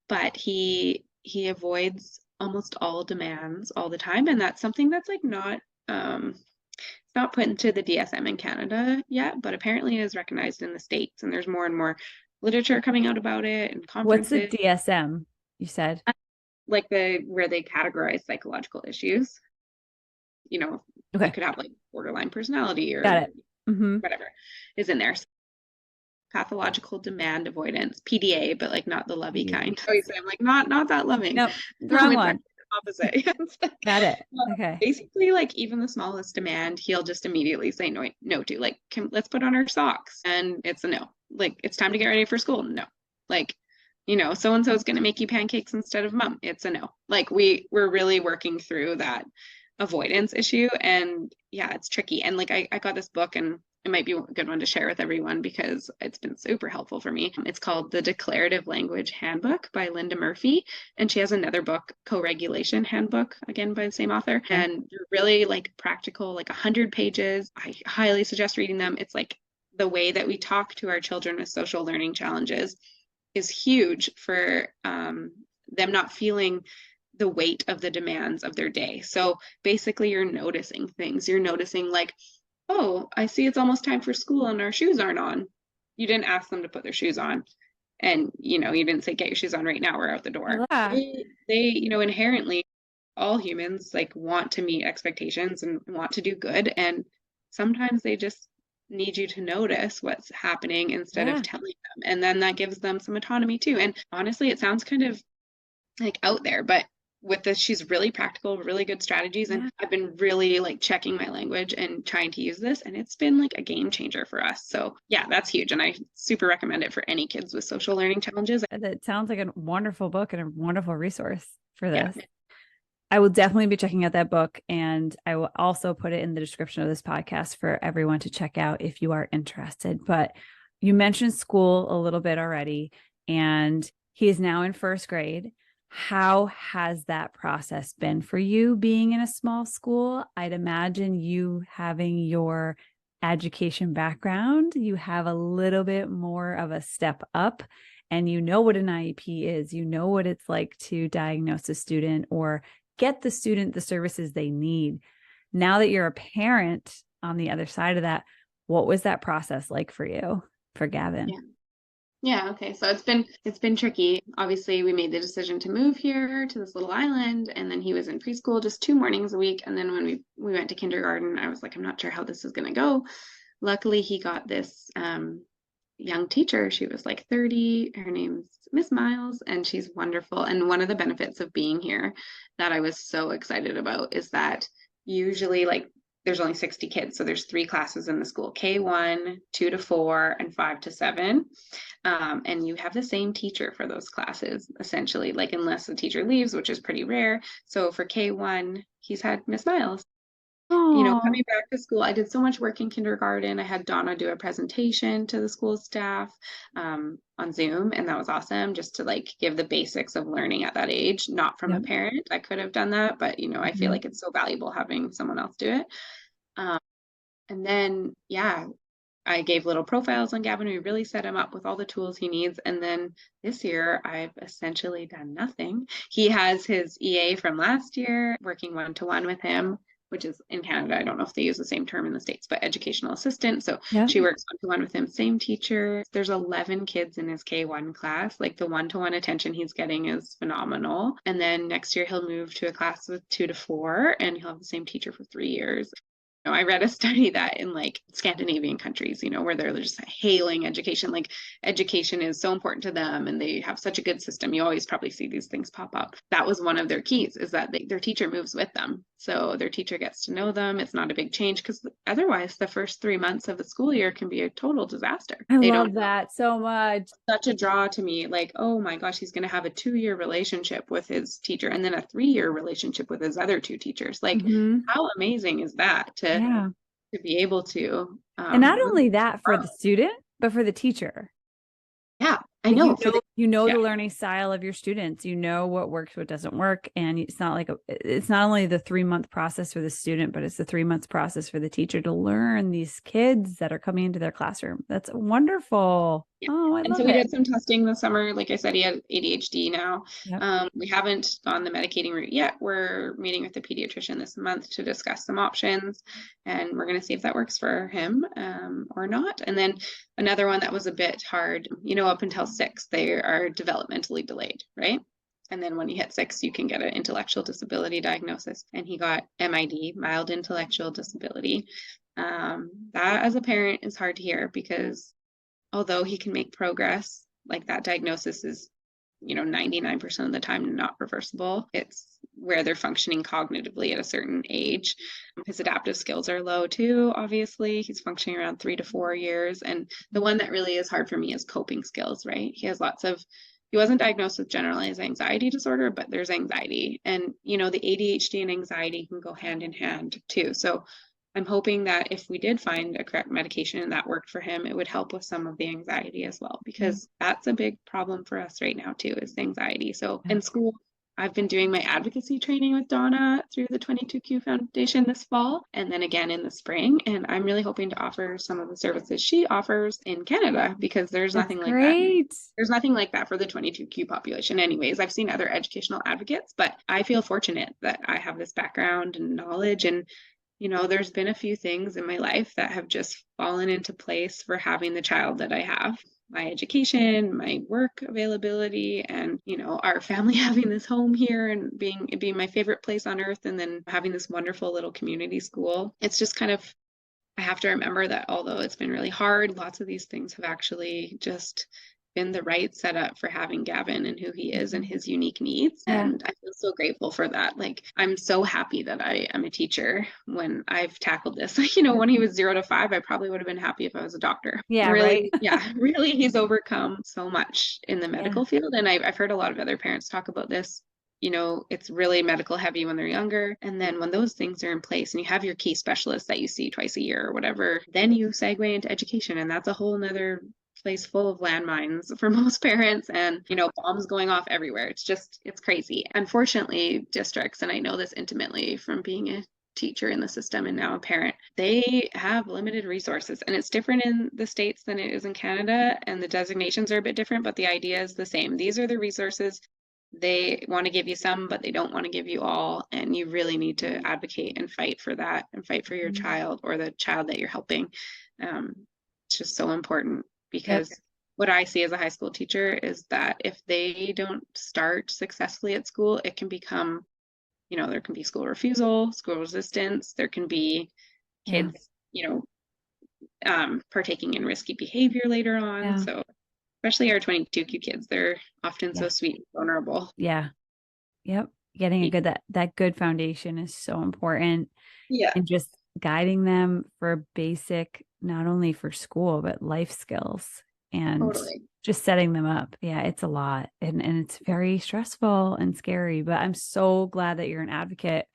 but he avoids almost all demands all the time, and that's something that's like not it's not put into the DSM in Canada yet, but apparently is recognized in the States, and there's more and more literature coming out about it and What's the conferences, DSM, you said? like where they categorize psychological issues. You know, you Okay. could have like borderline personality Got or it. Mm-hmm. whatever is in there. So pathological demand avoidance, PDA, but like not the lovey kind. Obviously, I'm like not that loving. Nope. The wrong It's one. actually the opposite. Got it. Well, Okay. basically, like even the smallest demand, he'll just immediately say no to. Like, let's put on our socks, and it's a no. Like, it's time to get ready for school. No. Like, you know, so and so is going to make you pancakes instead of mom. It's a no. Like, we're really working through that avoidance issue, and yeah, it's tricky. And like, I got this book, and it might be a good one to share with everyone because it's been super helpful for me. It's called The Declarative Language Handbook by Linda Murphy. And she has another book, Co-Regulation Handbook, again by the same author. Okay. And they're really like practical, like 100 pages. I highly suggest reading them. It's like the way that we talk to our children with social learning challenges is huge for them not feeling the weight of the demands of their day. So basically, you're noticing things. You're noticing like, oh, I see it's almost time for school and our shoes aren't on. You didn't ask them to put their shoes on. And, you know, you didn't say, get your shoes on right now, we're out the door. Yeah. They, you know, inherently, all humans like want to meet expectations and want to do good. And sometimes they just need you to notice what's happening instead of telling them. And then that gives them some autonomy too. And honestly, it sounds kind of like out there, but with this, she's really practical, really good strategies. And I've been really like checking my language and trying to use this, and it's been like a game changer for us. So yeah, that's huge. And I super recommend it for any kids with social learning challenges. That sounds like a wonderful book and a wonderful resource for this. Yeah. I will definitely be checking out that book, and I will also put it in the description of this podcast for everyone to check out if you are interested. But you mentioned school a little bit already, and he is now in first grade. How has that process been for you being in a small school? I'd imagine you having your education background, you have a little bit more of a step up, and you know what an IEP is. You know what it's like to diagnose a student or get the student the services they need. Now that you're a parent on the other side of that, what was that process like for you, for Gavin? Yeah, okay. So it's been tricky. Obviously, we made the decision to move here to this little island, and then he was in preschool just 2 mornings a week. And then when we went to kindergarten, I was like, I'm not sure how this is going to go. Luckily, he got this young teacher. She was like 30. Her name's Miss Miles, and she's wonderful. And one of the benefits of being here that I was so excited about is that usually like there's only 60 kids. So there's 3 classes in the school, K1, 2 to 4, and 5 to 7. And you have the same teacher for those classes, essentially, like unless the teacher leaves, which is pretty rare. So for K1, he's had Miss Miles. You know, coming back to school, I did so much work in kindergarten. I had Donna do a presentation to the school staff on Zoom, and that was awesome just to like give the basics of learning at that age, not from a parent. I could have done that, but you know, I feel like it's so valuable having someone else do it. And then, yeah, I gave little profiles on Gavin. We really set him up with all the tools he needs. And then this year, I've essentially done nothing. He has his EA from last year, working one-to-one with him, which is in Canada. I don't know if they use the same term in the States, but educational assistant. So she works one-to-one with him, same teacher. There's 11 kids in his K1 class. Like the one-to-one attention he's getting is phenomenal. And then next year, he'll move to a class with 2 to 4, and he'll have the same teacher for 3 years. I read a study that in like Scandinavian countries, you know, where they're just hailing education, like education is so important to them and they have such a good system. You always probably see these things pop up. That was one of their keys, is that their teacher moves with them. So their teacher gets to know them. It's not a big change, because otherwise the first 3 months of the school year can be a total disaster. I love that so much. Such a draw to me. Like, oh my gosh, he's going to have a 2-year relationship with his teacher and then a 3-year relationship with his other 2 teachers. Like, how amazing is that to to be able to, And not move. only that for the student, but for the teacher. Yeah, I Like, know. For the you know yeah. the learning style of your students, you know what works, what doesn't work. And it's not like it's not only the 3-month process for the student, but it's the 3 months process for the teacher to learn these kids that are coming into their classroom. That's wonderful. Yeah. Oh, I And so love we it. did some testing this summer. Like I said, he had ADHD now. Yep. We haven't gone the medicating route yet. We're meeting with the pediatrician this month to discuss some options, and we're going to see if that works for him or not. And then another one that was a bit hard, up until 6, they are developmentally delayed, right? And then when you hit 6, you can get an intellectual disability diagnosis. And he got MID, mild intellectual disability. That as a parent is hard to hear because although he can make progress, like that diagnosis is, 99% of the time not reversible. It's where they're functioning cognitively at a certain age. His adaptive skills are low too, obviously. He's functioning around 3 to 4 years. And the one that really is hard for me is coping skills, right? He wasn't diagnosed with generalized anxiety disorder, but there's anxiety. And, the ADHD and anxiety can go hand in hand too. So I'm hoping that if we did find a correct medication and that worked for him, it would help with some of the anxiety as well, because that's a big problem for us right now too, is anxiety. So in school, I've been doing my advocacy training with Donna through the 22Q Foundation this fall, and then again in the spring. And I'm really hoping to offer some of the services she offers in Canada, because there's That's nothing like that. great. There's nothing like that for the 22Q population anyways. I've seen other educational advocates, but I feel fortunate that I have this background and knowledge. And there's been a few things in my life that have just fallen into place for having the child that I have. My education, my work availability, and our family having this home here and being my favorite place on earth, and then having this wonderful little community school. It's just kind of, I have to remember that although it's been really hard, lots of these things have actually just been the right setup for having Gavin and who he is and his unique needs. Yeah. And I feel so grateful for that. Like, I'm so happy that I am a teacher when I've tackled this. When he was 0 to 5, I probably would have been happy if I was a doctor. Yeah, really, right. yeah, really, he's overcome so much in the medical Yeah. field. And I've heard a lot of other parents talk about this. It's really medical heavy when they're younger. And then when those things are in place and you have your key specialists that you see twice a year or whatever, then you segue into education. And that's a whole nother place full of landmines for most parents, and bombs going off everywhere. It's crazy. Unfortunately, districts, and I know this intimately from being a teacher in the system and now a parent, they have limited resources, and it's different in the States than it is in Canada, and the designations are a bit different, but the idea is the same. These are the resources. They want to give you some, but they don't want to give you all, and you really need to advocate and fight for that, and fight for your child or the child that you're helping. It's just so important. Yep. Because what I see as a high school teacher is that if they don't start successfully at school, it can become, there can be school refusal, school resistance, there can be kids, partaking in risky behavior later on. Yeah. So especially our 22Q kids, they're often so sweet and vulnerable. Yeah. Yep. Getting that good foundation is so important. Yeah. And just guiding them for basic, not only for school, but life skills, and Totally. just setting them up. Yeah, it's a lot, and it's very stressful and scary, but I'm so glad that you're an advocate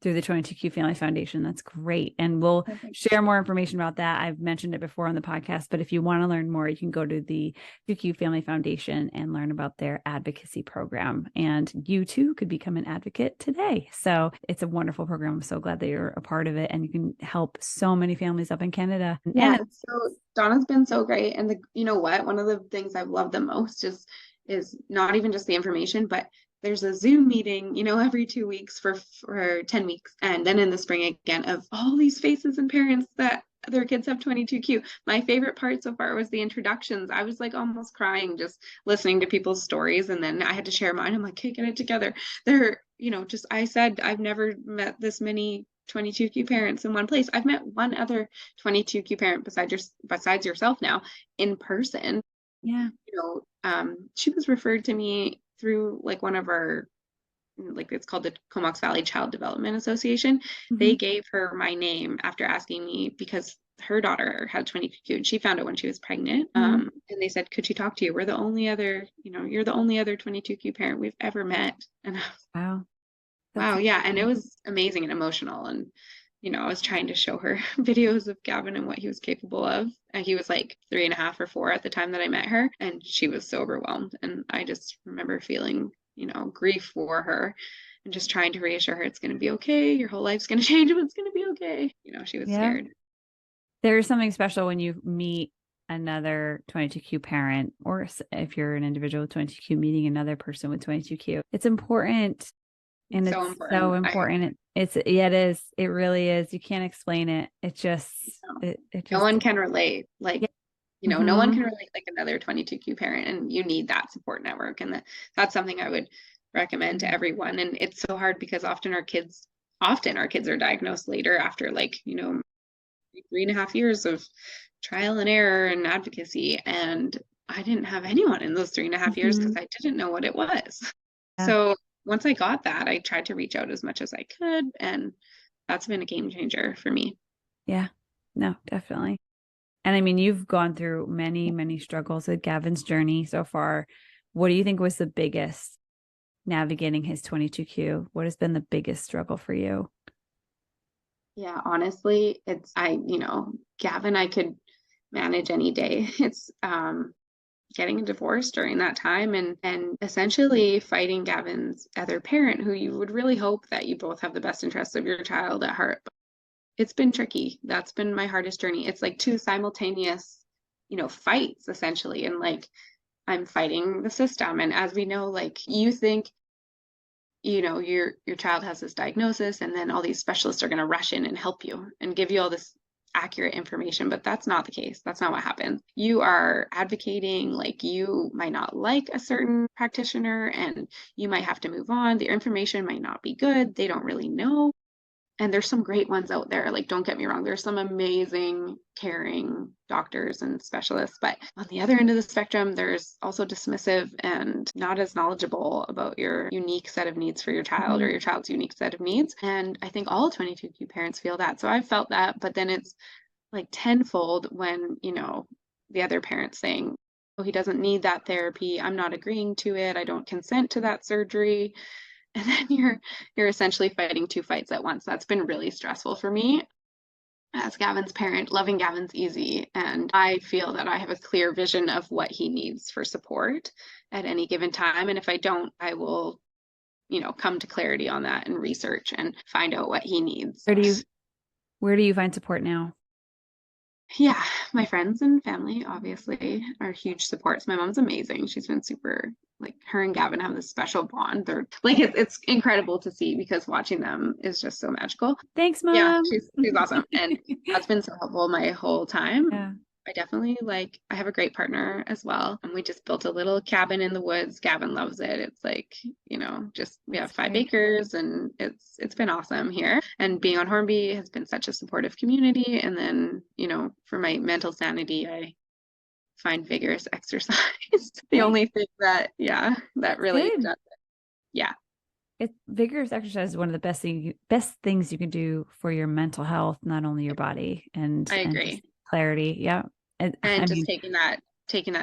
through the 22Q Family Foundation. That's great. And we'll share more information about that. I've mentioned it before on the podcast, but if you want to learn more, you can go to the 22Q Family Foundation and learn about their advocacy program. And you too could become an advocate today. So it's a wonderful program. I'm so glad that you're a part of it, and you can help so many families up in Canada. Yeah. So Donna's been so great. And you know what? One of the things I've loved the most is not even just the information, but there's a Zoom meeting, every 2 weeks for 10 weeks. And then in the spring again, of all these faces and parents that their kids have 22Q. My favorite part so far was the introductions. I was like almost crying just listening to people's stories. And then I had to share mine. I'm like, okay, get it together. They're, I said, I've never met this many 22Q parents in one place. I've met one other 22Q parent besides yourself now in person. Yeah. She was referred to me through like one of our, like, it's called the Comox Valley Child Development Association. They gave her my name after asking me because her daughter had 22Q and she found it when she was pregnant. And they said, could she talk to you? We're the only other, you're the only other 22Q parent we've ever met. And Wow. wow. Yeah. And it was amazing and emotional. And, I was trying to show her videos of Gavin and what he was capable of. And he was like 3.5 or 4 at the time that I met her, and she was so overwhelmed. And I just remember feeling, grief for her and just trying to reassure her it's going to be okay. Your whole life's going to change, but it's going to be okay. She was Yeah. scared. There's something special when you meet another 22q parent, or if you're an individual with 22q meeting another person with 22q. It's important. And So it's important. so important. It is. It really is. You can't explain it. It just, it just. No one can relate. Like, Yeah. no one can relate like another 22q parent, and you need that support network. And that's something I would recommend to everyone. And it's so hard because often our kids are diagnosed later after 3.5 years of trial and error and advocacy. And I didn't have anyone in those 3.5 years because I didn't know what it was. Yeah. So once I got that, I tried to reach out as much as I could. And that's been a game changer for me. Yeah. No, definitely. And I mean, you've gone through many, many struggles with Gavin's journey so far. What do you think was the biggest navigating his 22q? What has been the biggest struggle for you? Yeah, honestly, Gavin, I could manage any day. It's getting a divorce during that time, and essentially fighting Gavin's other parent, who you would really hope that you both have the best interests of your child at heart. But it's been tricky. That's been my hardest journey. It's like two simultaneous, fights essentially. And like I'm fighting the system. And as we know, like you think, your child has this diagnosis, and then all these specialists are going to rush in and help you and give you all this accurate information, but that's not the case. That's not what happens. You are advocating, like you might not like a certain practitioner and you might have to move on. The information might not be good. They don't really know. And there's some great ones out there. Like, don't get me wrong, there's some amazing, caring doctors and specialists. But on the other end of the spectrum, there's also dismissive and not as knowledgeable about your unique set of needs for your child or your child's unique set of needs. And I think all 22q parents feel that. So I've felt that, but then it's like tenfold when, the other parent's saying, oh, he doesn't need that therapy. I'm not agreeing to it. I don't consent to that surgery. And then you're essentially fighting two fights at once. That's been really stressful for me as Gavin's parent. Loving Gavin's easy, and I feel that I have a clear vision of what he needs for support at any given time. And if I don't, I will, come to clarity on that and research and find out what he needs. Where do you find support now? Yeah, my friends and family obviously are huge supports. My mom's amazing. She's been super, like, her and Gavin have this special bond. They're like, it's incredible to see because watching them is just so magical. Thanks, Mom. Yeah, she's awesome. And that's been so helpful my whole time. Yeah. I definitely I have a great partner as well. And we just built a little cabin in the woods. Gavin loves it. It's like, we have 5 acres, and it's been awesome here. And being on Hornby has been such a supportive community. And then, for my mental sanity, I find vigorous exercise. The only thing that really does it. Yeah. Vigorous exercise is one of the best things you can do for your mental health, not only your body. And I agree. Clarity. Yeah. And just taking that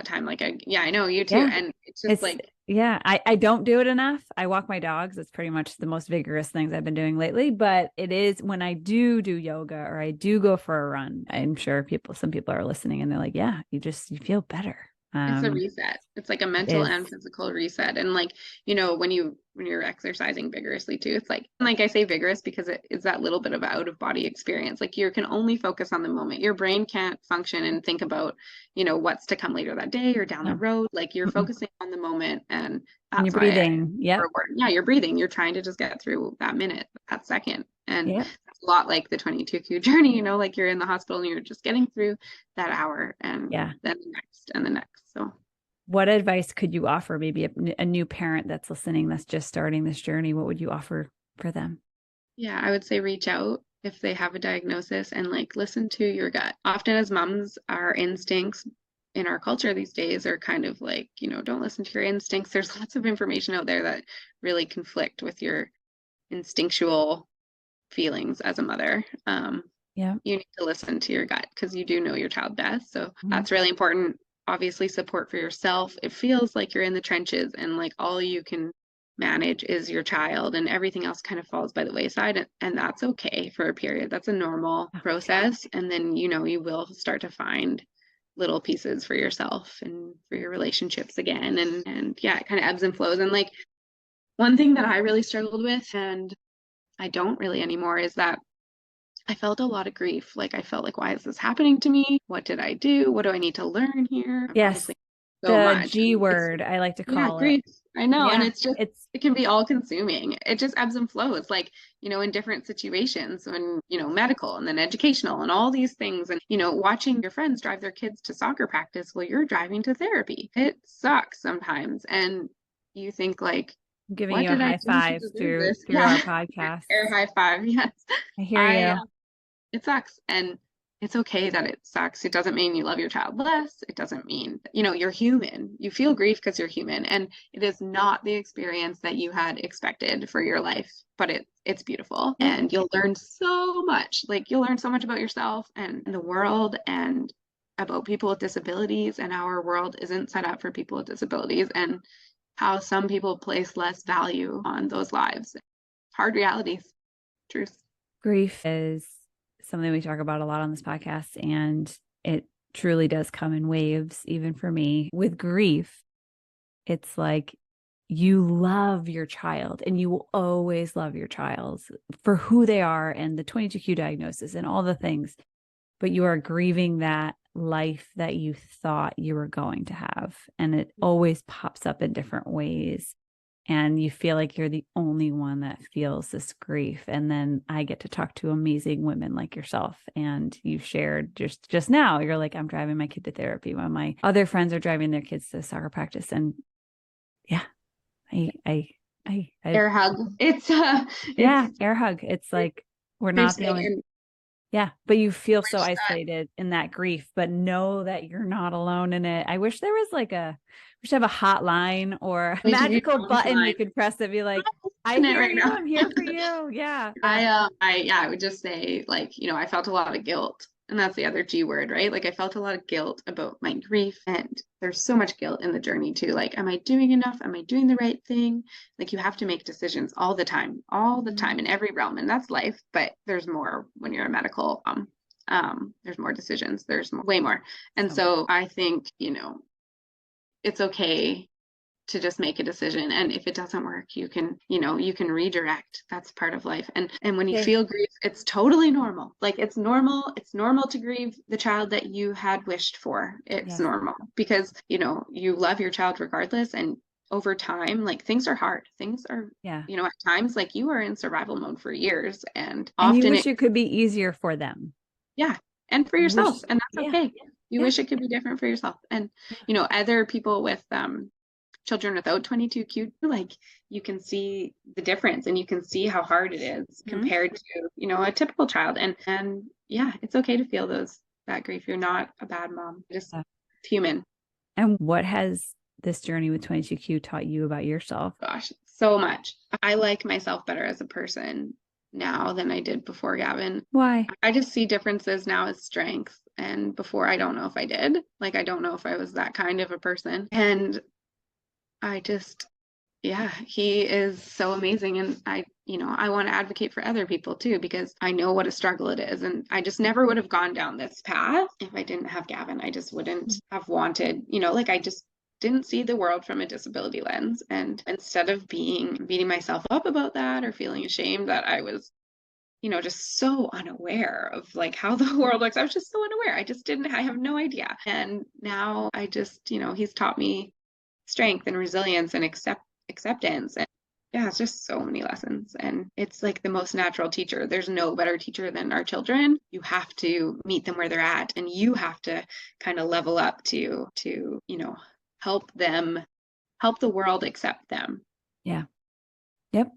time, I know you too. Yeah. And it's just I don't do it enough. I walk my dogs. It's pretty much the most vigorous things I've been doing lately, but it is when I do yoga or I do go for a run. I'm sure some people are listening and they're like, yeah, you feel better. It's a reset. It's like a mental and physical reset. And when you're exercising vigorously too, it's like I say vigorous because it is that little bit of out of body experience. Like you can only focus on the moment. Your brain can't function and think about, what's to come later that day or down the road. Like you're focusing on the moment, and that's you're breathing. Yeah. You're breathing. You're trying to just get through that minute, that second. And it's a lot like the 22q journey, like you're in the hospital and you're just getting through that hour and then the next and the next. So what advice could you offer maybe a new parent that's listening, that's just starting this journey? What would you offer for them? Yeah, I would say reach out if they have a diagnosis and listen to your gut. Often as moms, our instincts in our culture these days are kind of don't listen to your instincts. There's lots of information out there that really conflict with your instinctual feelings as a mother. You need to listen to your gut because you do know your child best. So that's really important. Obviously, support for yourself. It feels like you're in the trenches and all you can manage is your child, and everything else kind of falls by the wayside. And that's okay for a period. That's a normal process. And then, you will start to find little pieces for yourself and for your relationships again. And yeah, it kind of ebbs and flows. And like one thing that I really struggled with, and I don't really anymore, is that I felt a lot of grief. Like I felt like, why is this happening to me? What did I do? What do I need to learn here? Yes. Obviously, so The much. G word, I like to call it. Grief. I know. Yeah, And it can be all consuming. It just ebbs and flows, like, in different situations when, medical and then educational and all these things. And, watching your friends drive their kids to soccer practice while you're driving to therapy. It sucks sometimes. And you think like, I'm giving what you a did I high do to five deserve through this? our podcast. Air high five. Yes. I hear you. It sucks. And it's okay that it sucks. It doesn't mean you love your child less. It doesn't mean, you're human. You feel grief because you're human. And it is not the experience that you had expected for your life, but it's beautiful. Yeah. And you'll learn so much. Like you'll learn so much about yourself and the world and about people with disabilities. And our world isn't set up for people with disabilities, and how some people place less value on those lives. Hard realities. Truth. Grief is something we talk about a lot on this podcast, and it truly does come in waves. Even for me, with grief, it's like you love your child and you will always love your child for who they are and the 22q diagnosis and all the things, but you are grieving that life that you thought you were going to have, and it always pops up in different ways. And you feel like you're the only one that feels this grief. And then I get to talk to amazing women like yourself. And you shared just now, you're like, I'm driving my kid to therapy while my other friends are driving their kids to soccer practice. And yeah, air hug. It's air hug. It's like, we're not the only. Yeah. But you feel so isolated in that grief, but know that you're not alone in it. I wish there was like we should have a hotline or a magical button you could press that be like, I hear you, I'm here for you. Yeah. I would just say, like, I felt a lot of guilt, and that's the other G word, right? Like I felt a lot of guilt about my grief, and there's so much guilt in the journey too. Like, am I doing enough? Am I doing the right thing? Like you have to make decisions all the time in every realm, and that's life. But there's more when you're a medical. There's more decisions. There's way more, and so I think it's okay to just make a decision, and if it doesn't work, you can redirect. That's part of life. And when you feel grief, it's totally normal. Like it's normal to grieve the child that you had wished for. It's normal because you love your child regardless. And over time, like things are hard. Things are at times, like you are in survival mode for years, and often you wish it could be easier for them. Yeah. And for yourself. And that's okay. You wish it could be different for yourself. And other people with children without 22q, like you can see the difference, and you can see how hard it is compared to a typical child. And yeah, it's okay to feel that grief. You're not a bad mom, just human. And what has this journey with 22q taught you about yourself? Gosh, so much. I like myself better as a person now than I did before, Gavin. Why? I just see differences now as strengths, and before I don't know if I did. Like I don't know if I was that kind of a person. And I just, he is so amazing. And I want to advocate for other people too, because I know what a struggle it is. And I just never would have gone down this path if I didn't have Gavin. I just wouldn't have wanted, like I just didn't see the world from a disability lens. And instead of beating myself up about that or feeling ashamed that I was, just so unaware of like how the world works, I was just so unaware. I have no idea. And now I just, he's taught me strength and resilience and acceptance. And it's just so many lessons. And it's like the most natural teacher. There's no better teacher than our children. You have to meet them where they're at, and you have to kind of level up to help the world accept them. Yeah. Yep.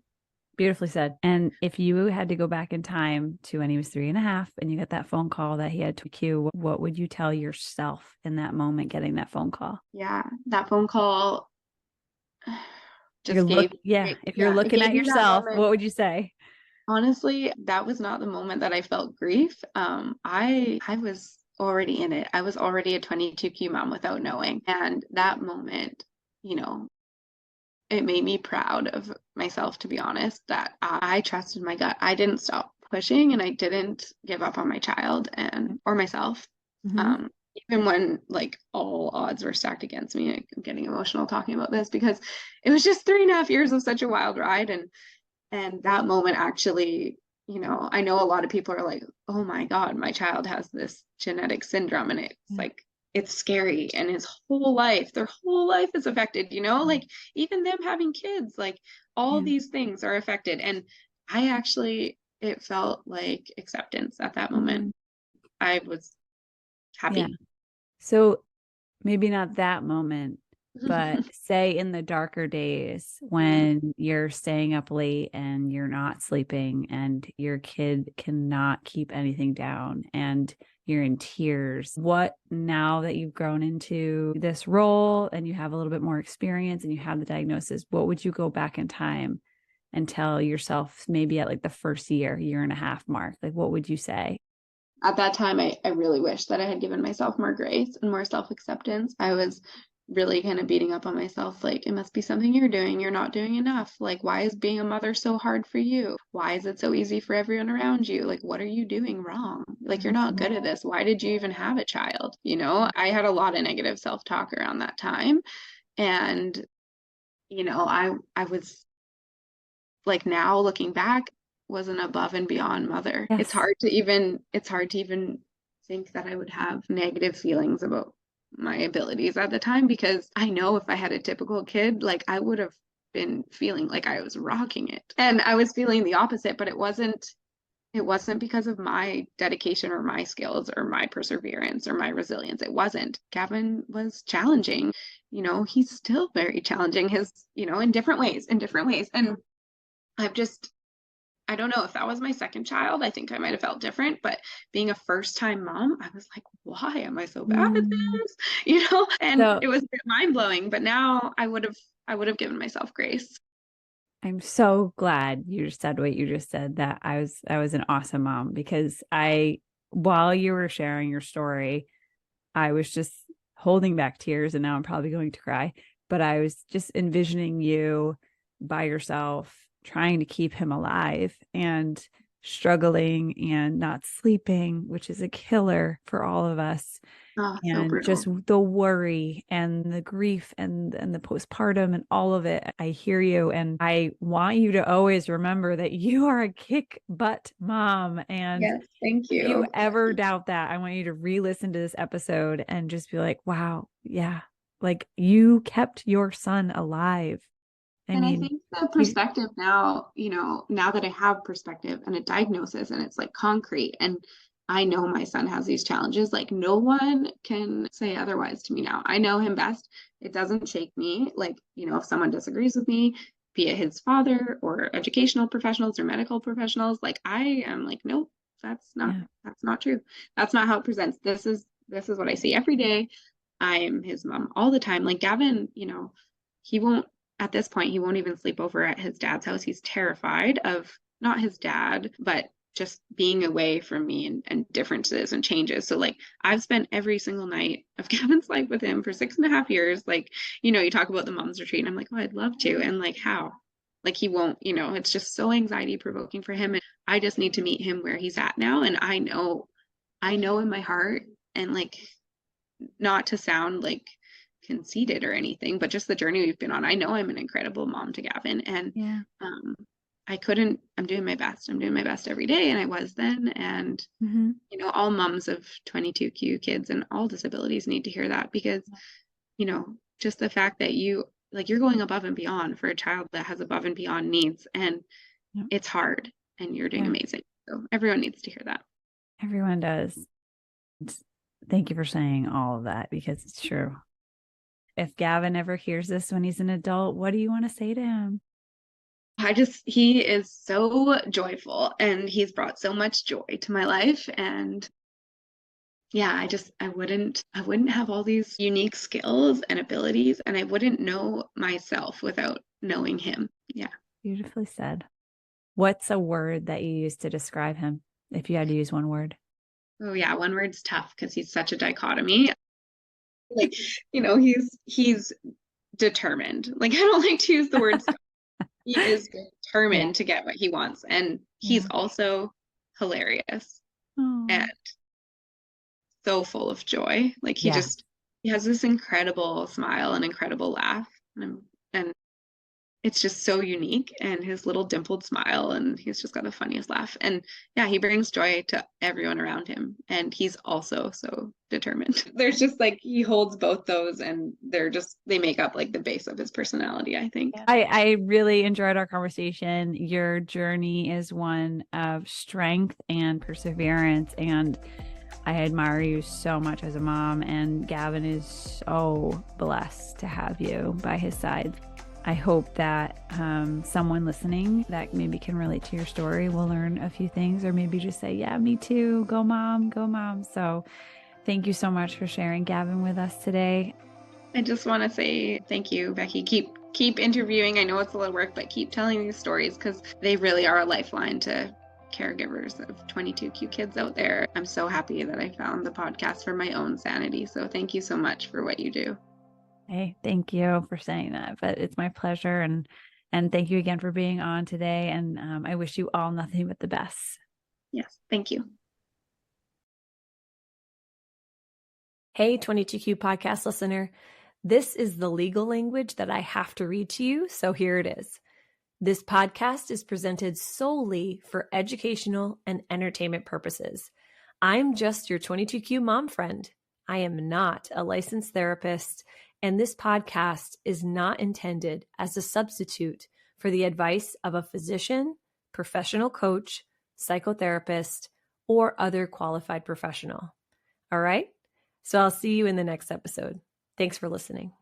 Beautifully said. And if you had to go back in time to when he was 3.5 and you got that phone call that he had to Q, what would you tell yourself in that moment, getting that phone call? Yeah, that phone call if you're looking at yourself, what would you say? Honestly, that was not the moment that I felt grief. I was already in it. I was already a 22q mom without knowing. And that moment, it made me proud of myself, to be honest, that I trusted my gut. I didn't stop pushing and I didn't give up on my child and or myself. Mm-hmm. Um, Even when like all odds were stacked against me. I'm getting emotional talking about this because it was just 3.5 years of such a wild ride. And that moment actually, I know a lot of people are like, oh my God, my child has this genetic syndrome. And it's Yeah. like, it's scary. And their whole life is affected, like even them having kids, like all Yeah. these things are affected. And it felt like acceptance at that moment. Mm. I was Yeah. happy. So maybe not that moment, but say in the darker days when you're staying up late and you're not sleeping and your kid cannot keep anything down and you're in tears. What, now that you've grown into this role and you have a little bit more experience and you have the diagnosis, what would you go back in time and tell yourself maybe at like the first year and a half mark? Like, what would you say? At that time, I really wish that I had given myself more grace and more self-acceptance. I was really kind of beating up on myself, like, it must be something you're doing. You're not doing enough. Like, why is being a mother so hard for you? Why is it so easy for everyone around you? Like, what are you doing wrong? Like, you're not good at this. Why did you even have a child? I had a lot of negative self-talk around that time. And, I was like, now looking back, was an above and beyond mother. Yes. It's hard to even think that I would have negative feelings about my abilities at the time, because I know if I had a typical kid, like I would have been feeling like I was rocking it. And I was feeling the opposite, but it wasn't because of my dedication or my skills or my perseverance or my resilience. It wasn't. Gavin was challenging. He's still very challenging, in different ways. And I've just I don't know if that was my second child. I think I might have felt different, but being a first time mom, I was like, why am I so bad at Mm. this? And So it was a bit mind blowing, but now I would have given myself grace. I'm so glad you said what you just said, that I was an awesome mom, because while you were sharing your story, I was just holding back tears and now I'm probably going to cry, but I was just envisioning you by yourself trying to keep him alive and struggling and not sleeping, which is a killer for all of us, Oh, so and brutal. just the worry and the grief and the postpartum and all of it. I hear you, and I want you to always remember that you are a kick butt mom. And Yes, thank if you you. ever doubt that, I want you to re-listen to this episode and just be like, wow, yeah, like you kept your son alive. I And I mean, think the he, perspective now, now that I have perspective and a diagnosis and it's like concrete, and I know my son has these challenges, like no one can say otherwise to me now. I know him best. It doesn't shake me. Like, if someone disagrees with me, be it his father or educational professionals or medical professionals, like I am like, nope, yeah, that's not true. That's not how it presents. This is what I see every day. I am his mom all the time. Like Gavin, he won't at this point, he won't even sleep over at his dad's house. He's terrified of not his dad, but just being away from me and differences and changes. So, like, I've spent every single night of Gavin's life with him for 6.5 years. Like, you talk about the mom's retreat, and I'm like, oh, I'd love to. And, like, how? Like, he won't, it's just so anxiety provoking for him. And I just need to meet him where he's at now. And I know in my heart, and like, not to sound like conceited or anything, but just the journey we've been on. I know I'm an incredible mom to Gavin, and yeah. um, I'm doing my best. I'm doing my best every day, and I was then. And Mm-hmm. all moms of 22q kids and all disabilities need to hear that, because just the fact that you're going above and beyond for a child that has above and beyond needs, and Yeah. it's hard, and you're doing Yeah. amazing. So everyone needs to hear that. Everyone does. Thank you for saying all of that, because it's true. If Gavin ever hears this when he's an adult, what do you want to say to him? He is so joyful, and he's brought so much joy to my life. And yeah, I wouldn't have all these unique skills and abilities, and I wouldn't know myself without knowing him. Yeah. Beautifully said. What's a word that you use to describe him, if you had to use one word? Oh yeah, one word's tough because he's such a dichotomy. Like, he's determined. Like, I don't like to use the word stubborn. He is Yeah. determined to get what he wants. And he's Yeah. also hilarious Oh. and so full of joy. Like Yeah. he has this incredible smile and incredible laugh. And it's just so unique, and his little dimpled smile, and he's just got the funniest laugh. And yeah, he brings joy to everyone around him, and he's also so determined. There's just like he holds both those, and they make up like the base of his personality, I think. I really enjoyed our conversation. Your journey is one of strength and perseverance, and I admire you so much as a mom, and Gavin is so blessed to have you by his side. I hope that someone listening that maybe can relate to your story will learn a few things, or maybe just say, yeah, me too. Go mom, go mom. So thank you so much for sharing Gavin with us today. I just want to say thank you, Becky. Keep interviewing. I know it's a lot of work, but keep telling these stories, because they really are a lifeline to caregivers of 22Q kids out there. I'm so happy that I found the podcast for my own sanity. So thank you so much for what you do. Hey, thank you for saying that, but it's my pleasure. And thank you again for being on today. And I wish you all nothing but the best. Yes, thank you. Hey, 22Q podcast listener. This is the legal language that I have to read to you, so here it is. This podcast is presented solely for educational and entertainment purposes. I'm just your 22Q mom friend. I am not a licensed therapist, and this podcast is not intended as a substitute for the advice of a physician, professional coach, psychotherapist, or other qualified professional. All right? So I'll see you in the next episode. Thanks for listening.